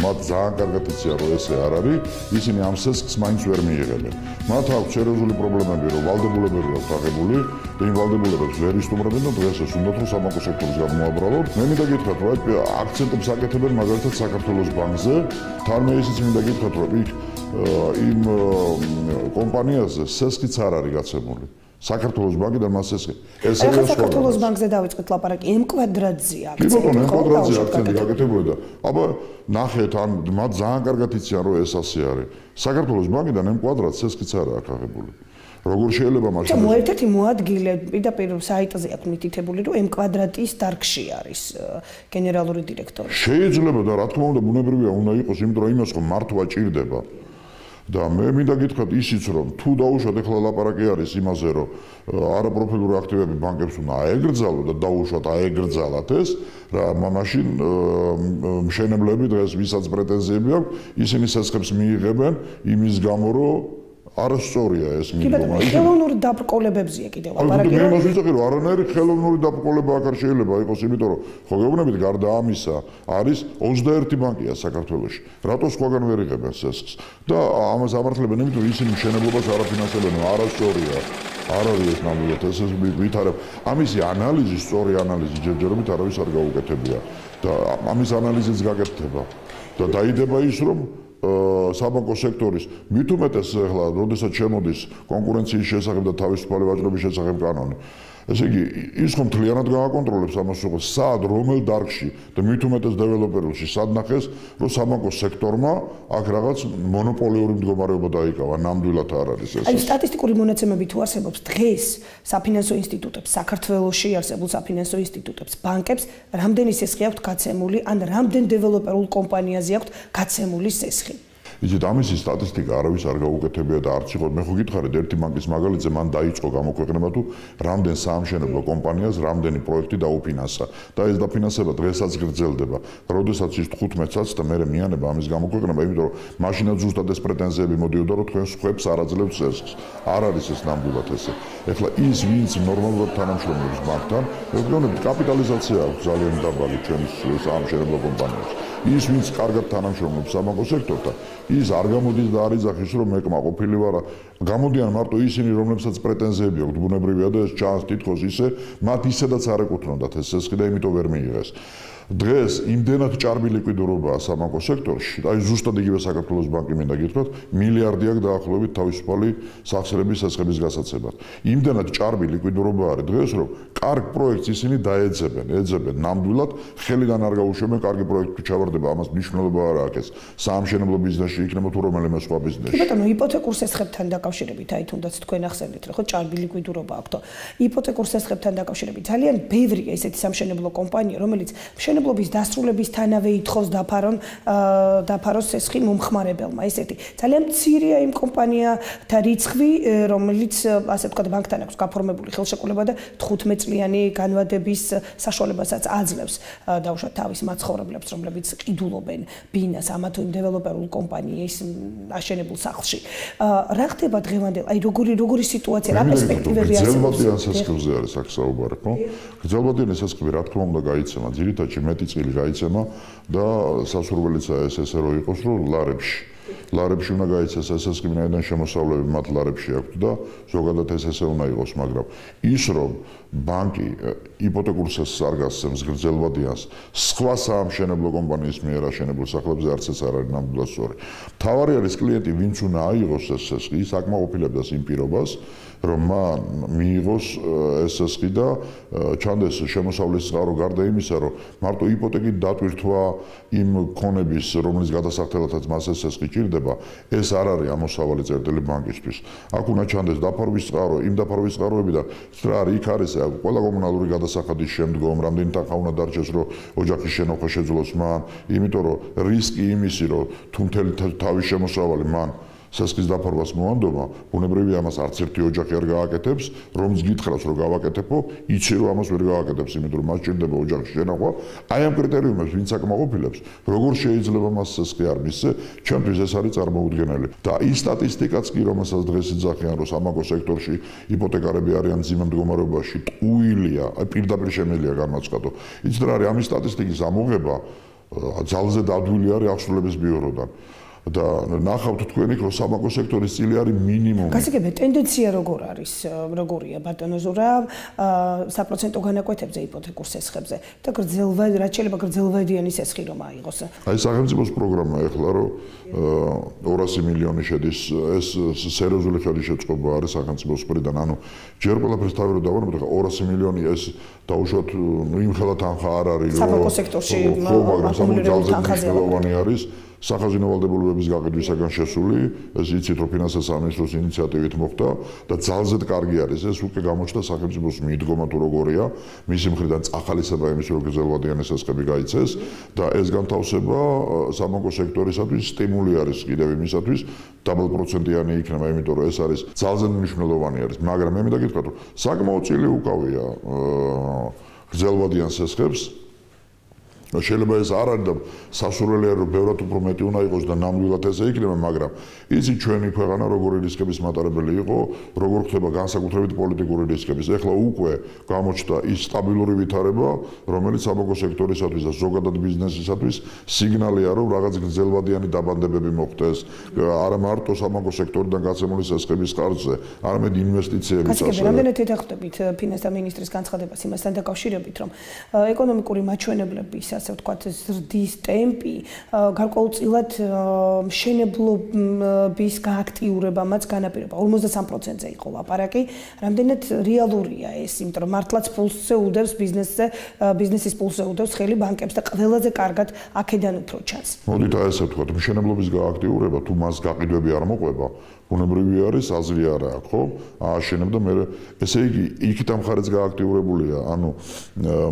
მათ ძალიან კარგად იციან რომ ესე არ არის, ისინი ამ სესქს მაინც ვერ მიიღებენ. მათ აქვს სერიოზული პრობლემები, რომ ვალდებულებები აქვს აღებული და იმ ვალდებულებებს ვერ ისტუმრებენ და დღეს ეს უნდათ რომ საბანკო სექტორის გამოაბრალოთ. მე მინდა გითხრათ, რომ აქცენტებს აკეთებენ მაგალითად საქართველოს ბანკზე, თან მე ისიც მინდა გითხრათ, რომ იქ იმ კომპანიაზე სესქიც არ არის გაცემული. საქართველოს ბანკიდან მას ეს საქართველოს ბანკზე დავიწყეთ ლაპარაკი M კვადრატზეა აქცენტი. M კვადრატზეა აქცენტი გაკეთებული და აბა ნახეთ ან მათ ძალიან კარგად იციან რომ ეს ასე არის. საქართველოს ბანკიდან M კვადრატს ესეც არ აქვს აღებული. როგორ შეიძლება მაშინ მოერთეთი მოადგილე პირდაპირ საიტზე აქვს მითითებული რომ M კვადრატის დარგში არის გენერალური დირექტორი. შეიძლება და რა თქმა უნდა ბუნებრივია უნდა იყოს, იმიტომ რომ იმას ხომ მართვა ჭირდება. და მე მინდა გითხრათ ისიც რომ თუ დაუშვათ ეხლა ლაპარაკი არის იმაზე რომ არაპროფილური აქტივები ბანკებს უნდა აეგრძალო და დაუშვათ აეგრძალათ ეს რა მაშინ მშენებლები დღეს ვისაც პრეტენზიები აქვს ისინი სესხებს მიიღებენ იმის გამო რომ არასწორია ეს მიგომა. ხელოვნური დაბრკოლებებზია კიდევ ლაპარაკი. მე მას ვიცი რომ არანაირი ხელოვნური დაბრკოლება აქ არ შეიძლება იყოს, იმიტომ რომ ხო გეუბნებით გარდა ამისა არის 21 ბანკია საქართველოში. რატო სხვაგან ვერ იღებენ სესხს? და ამას ამართლებენ, იმიტომ რომ ისინი მშენებლობას არ აფინანსებენ, არასწორია. არ არის ეს ნამდვილად ეს ვითარებ. ამისი ანალიზი, სწორი ანალიზი ჯერჯერობით არავის არ გაუკეთებია და ამის ანალიზიც გაკეთდება. და დაიდება ის რომ საბანკო სექტორის მით უმეტეს ახლა როდესაც შემოდის კონკურენციის შესახებ და თავისუფალი ვაჭრობის შესახებ კანონი. ესე იგი ის ხომ მთლიანად გააკონტროლებს ამას უკვე სად რომელ დარგში და მით უმეტეს დეველოპერებში სად ნახეს რომ საბანკო სექტორმა აქ რაღაც მონოპოლიური მდგომარეობა დაიკავა, ნამდვილად არ არის ეს. აი სტატისტიკური მონაცემები თუ არსებობს დღეს საფინანსო ინსტიტუტებს, საქართველოში არსებულ საფინანსო ინსტიტუტებს, ბანკებს რამდენი სესხი აქვთ გაცემული, ან რამდენ დეველოპერულ კომპანიაზე აქვთ გაცემული სესხი? იცით ამისი სტატისტიკა არავის არ გაუკეთებია და არც იყო. მე ხო გითხარით ერთი ბანკის მაგალითზე მან დაიწყო გამოქვეყნება თუ რამდენ საამშენებლო კომპანიას რამდენი პროექტი დაუფინანსა და ეს დაფინანსება დღესაც გრძელდება. როდესაც ის 15-ს და მე მეანება ამის გამოქვეყნება, იმიტომ რომ მაშინაც ზუსტად ეს პრეტენზიები მოდიოდა რომ თქვენ სხვებს არ აძლევთ სესხს. არ არის ეს ნამდვილად ესე. ეხლა ის ვინც ნორმალურად თანამშრომლობს ბანკთან, მეგონები კაპიტალიზაცია აქვს ძალიან დაბალი ჩვენს საამშენებლო კომპანიებს. ის ვინც კარგად თანამშრომლობს საბანკო სექტორთან, ის არ გამოდის და არ იძახის რომ მე კმაყოფილი ვარ. გამოდიან მარტო ისინი, რომლებსაც პრეტენზიები აქვთ, ბუნებრივია და ეს ჩანს თითქოს ისე, მათ ისედაც არ ეკუთვნოდათ ეს სესხი და იმიტომ ვერ მიიღეს. დღეს იმდენად ჭარბი ლიკვიდურობაა საბანკო სექტორში, აი ზუსტად იგივე საქართველოს ბანკი მინდა გითხრათ, მილიარდი აქვს დაახლოებით თავისუფალი სახსრების სესხების გასაცემად. იმდენად ჭარბი ლიკვიდურობა არის დღეს, რომ კარგ პროექტს ისინი ეძებენ ნამდვილად, ხელიდან არ გაუშვებენ კარგი პროექტი ჩავარდება, ამას მნიშვნელობა არ აქვს. საამშენებლო ბიზნესში იქნება თუ რომელიმე სხვა ბიზნესში. კი ბატონო, იპოთეკურ სესხებთან დაკავშირებით, აი თუნდაც თქვენ ახსენეთ, რომ ხო ჭარბი ლიკვიდურობა აქვთ. იპოთეკურ სესხებთან დაკავშირებით ძალიან ბევრია ესეთი სამშენებლო კომპანია, რომელიც მშენებლობის დასრულებისთანავე ითხოვს დაფაროს სესხი მომხმარებელმა. ესეთი ძალიან მცირეა იმ კომპანიათა რიცხვი, რომელიც ასე ვთქვათ ბანკთან აქვს გაფორმებული ხელშეკრულება და 15 წლიანი განვადების საშუალებასაც აძლევს დაუშვათ თავის მაცხოვრებლებს, რომლებიც ყიდულობენ ბინას ამა თუ იმ დეველოპერულ კომპანიის აშენებულ სახლში. რა ხდება დღევანდელ? აი როგორი სიტუაცია, რა პერსპექტივები არსებობს? გრძელვადიან სესხებზე არის აქ საუბარი, ხო? გრძელვადიანი სესხები რა თქმა უნდა გაიცემა, ძირითადად მეტი წილი გაიცემა და სასურველიცაა ეს ესე რომ იყოს რომ ლარებში უნდა გაიცეს სესხი, ვინაიდან შემოსავლები მათ ლარებში აქვთ და ზოგადად ეს ესე უნდა იყოს, მაგრამ ის რომ ბანკი იპოთეკურ სესხს არ გასცემს გრძელვადიანს სხვა საამშენებლო კომპანიის მიერ აშენებულ სახლებზე არც ეს არ არის ნამდვილად სწორი. მთავარი არის კლიენტი, ვინც უნდა აიღოს ეს სესხი, ის აკმაყოფილებს იმ პირობას რომ მან მიიღოს ეს სესხი და ჩანდეს შემოსავლის წყარო გარდა იმისა, რომ მარტო იპოთეკით დატვირთვა იმ ქონების, რომლის გადასახდელადაც მას ეს სესხი ჭირდება, ეს არ არის ამოსავალი წერტილი ბანკისთვის. აქ უნდა ჩანდეს დაფარვის წყარო, იმ დაფარვის წყაროებიდან რა არის, იქ არის ყველა კომუნალური გადასახადის შემდგომ, რამდენი თანხა უნდა დარჩეს, რომ ოჯახის შენობა შეძლოს მან, იმიტომ რომ რისკი იმისი, რომ თუ მთელი თავის შემოსავალი მან სესხის დაფარვას მოანდომა, ბუნებრივია ამას არც ერთი ოჯახი არ გააკეთებს, რომც გითხრავს რომ გავაკეთებო, იცი რომ ამას ვერ გააკეთებს, იმიტომ რომ მას ჭირდება ოჯახში შენახვა. აი ამ კრიტერიუმებს ვინც აკმაყოფილებს, როგორ შეიძლება მას სესხი არ მისცე, ჩემთვის ეს არის წარმოუდგენელი. და ის სტატისტიკაც კი, რომელსაც დღეს იძახიან, რომ სამაგო სექტორში იპოთეკარები არიან ძიმე მდგომარეობაში, ტყუილია, აი პირდაპირ შემიძლია განმაცხადო. იცით რა არის ამის სტატისტიკის ამოღება ძალზე დადვილი არის აღსრულების ბიუროდან. და ნახავთ თქვენ იქ რომ სამაგო სექტორის წილი არის მინიმუმი. გასაგებია ტენდენცია როგორ არის, როგორია ბატონო ზურა საპროცენტო განაკვეთებზე იპოთეკურ სესხებზე და გრძელვადი რაც შეიძლება გრძელვადიანი სესხი რომ აიღოს. აი სახელმწიფოს პროგრამა ეხლა რომ 200 მილიონი შედის ეს სერიოზული ხელშეწყობა არის სახელმწიფოს მხრიდან, ანუ ჯერ ყველაფერს თავი რომ დავანებოთ, ხა 200 მილიონი ეს დაუშვათ იმ ხელა თანხა არ არის რომ სამაგო სექტორში მნიშვნელოვანი არის. სახაზინო ვალდებულებების გაყიდვისაგან შესული, ეს იცით რომ ფინანსთა სამინისტროს ინიციატივით მოხდა და ძალზედ კარგი არის ეს უკვე გამოჩნდა სახელმწიფოს მიდგომა თუ როგორია, მისი მხრიდან წახალისება იმის რომ გრძელვადიანი სესხები გაიცეს და ეს განთავსება სამაგო სექტორისათვის სტიმული არის კიდევ იმისათვის დაბალპროცენტიანი იქნება, იმიტომ რომ ეს არის ძალზედ მნიშვნელოვანი არის, მაგრამ მე მინდა გითხრათ რომ საკმაოდ წილი უკავია გრძელვადიან სესხებს შეიძლება ეს არ არის და სასურველია რომ ბევრად უფრო მეტი უნდა იყოს და ნამდვილად ესე იქნება, მაგრამ იცით ჩვენი ქვეყანა როგორი რისკების მატარებელი იყო, როგორ ხდება განსაკუთრებით პოლიტიკური რისკების. ეხლა უკვე გამოჩნდა ის სტაბილური ვითარება, რომელიც სამაგო სექტორისათვის და ზოგადად ბიზნესისათვის სიგნალია, რომ რაღაც გრძელვადიანი დაბანდებები მოხდეს, არა მარტო სამაგო სექტორიდან გაცემული სესხების ხარჯზე, არამედ ინვესტიციების ასევე. რამდენად ეთანხმებით ფინანსთა მინისტრის განცხადებას იმასთან დაკავშირებით, რომ ეკონომიკური მაჩვენებლების ასე ვთქვათ, ზრდის ტემპი გარკვეულწილად მშენებლობის გააქტიურებამაც განაპირობა 53%-ზე იყო ლაპარაკი. რამდენად რეალურია ეს, იმიტომ რომ მართლაც პულსზე უდევს ბიზნესის პულსზე უდევს ხელი ბანკებს და ყველაზე კარგად აქედან უფრო ჩანს. მოდით აი ესე ვთქვათ, მშენებლობის გააქტიურება თუ მას გაყიდვები არ მოყვება, ბუნებრივი არის, აზრი არა აქვს, ხო? ააშენებ და მე ესე იგი იქით ამ ხარეც გააქტიურებულია, ანუ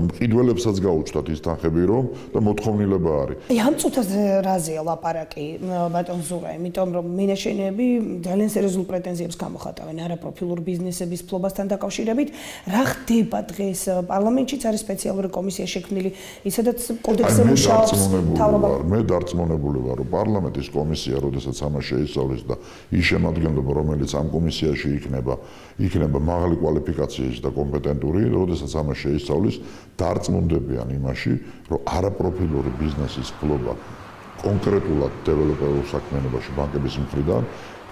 მყიდველებსაც გაუჩნდათ ის თანხები რომ და მოთხოვნილება არის. აი ამ წუთაზე რაზეა ლაპარაკი ბატონ ზურა, იმიტომ რომ მინაშენები ძალიან სერიოზულ პრეტენზიებს გამოხატავენ არაპროფილურ ბიზნესების ფლობასთან დაკავშირებით. რა ხდება დღეს პარლამენტშიც არის სპეციალური კომისია შექმნილი, ისედაც კოდექსზე მუშაობს მთავრობა. მე დარწმუნებული ვარ, რომ პარლამენტის კომისია, როდესაც ამას შეისწავლის და ის შემადგენლობა, რომელიც ამ კომისიაში იქნება მაღალი კვალიფიკაციის და კომპეტენტური, როდესაც ამას შეისწავლის, დარწმუნდებიან იმაში, რომ არაპროფილური ბიზნესის ფლობა კონკრეტულად დეველოპერულ საქმიანობაში ბანკების მხრიდან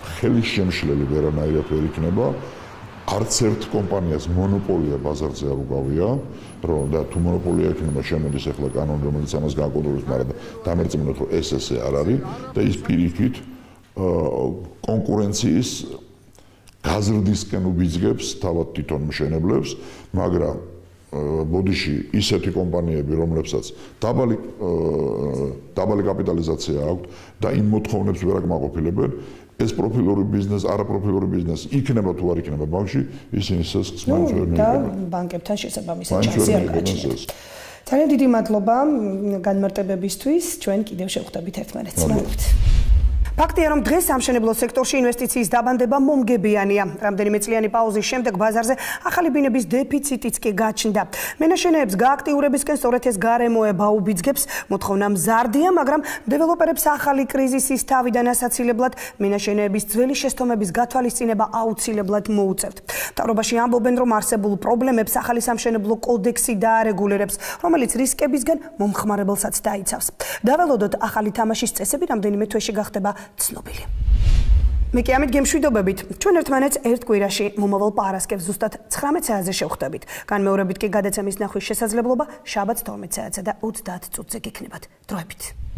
ხელის შემშლელი ვერანაირად ვერ იქნება. არც ერთ კომპანიას მონოპოლია ბაზარზე არ უკავია, რომ და თუ მონოპოლია იქნება შემოდის ახლა კანონი, რომელიც ამას გააკონტროლებს, მაგრამ დამერწმუნოთ, რომ ეს ესე არ არის და ის პირიქით კონკურენციის გაზრდისკენ უბიძგებს თავად თვითონ მშენებლებს, მაგრამ ბოდიში ისეთი კომპანიები, რომლებსაც დაბალი კაპიტალიზაცია აქვს და იმ მოთხოვნებს ვერ აკმაყოფილებენ, ეს პროფილური ბიზნესი, არაპროფილური ბიზნესი იქნება თუ არ იქნება ბანკში, ისინი სესხს მაინც ვერ მიიღებენ. და ბანკებთან შესაბამისად ჩანსი არ გაჩნდათ. ძალიან დიდი მადლობა განმარტებებისთვის. ჩვენ კიდევ შევხვდებით ერთმანეთს. მადლობთ. ფაქტია, რომ დღეს სამშენებლო სექტორში ინვესტიციის დაბანდება მომგებიანია. რამდენიმე წლიანი პაუზის შემდეგ ბაზარზე ახალი ბინების დეფიციტიც კი გაჩნდა. მენაშენეებს გააქტიურებისკენ სწორედ ეს გარემოება უბიძგებს, მოთხოვნა მზარდია, მაგრამ დეველოპერებს ახალი კრიზისის თავიდან ასაცილებლად მენაშენეების ძველი შესთომების გათვალისწინება აუცილებლად მოუწევთ. მთავრობაში ამბობენ, რომ არსებულ პრობლემებს ახალი სამშენებლო კოდექსი დაარეგულირებს, რომელიც რისკებისგან მომხმარებელსაც დაიცავს. დაველოდოთ ახალი თამაშის წესები რამდენიმე თვეში გახდება ცნობილი. მე კი ამით გემშვიდობებით. ჩვენ ერთმანეთს ერთ კვირაში მომავალ პარასკევს ზუსტად 19 საათზე შევხვდებით. განმეორებით კი გადაცემის ნახვის შესაძლებლობა შაბათს 12 საათსა და 30 წუთზე გექნებათ. დროებით.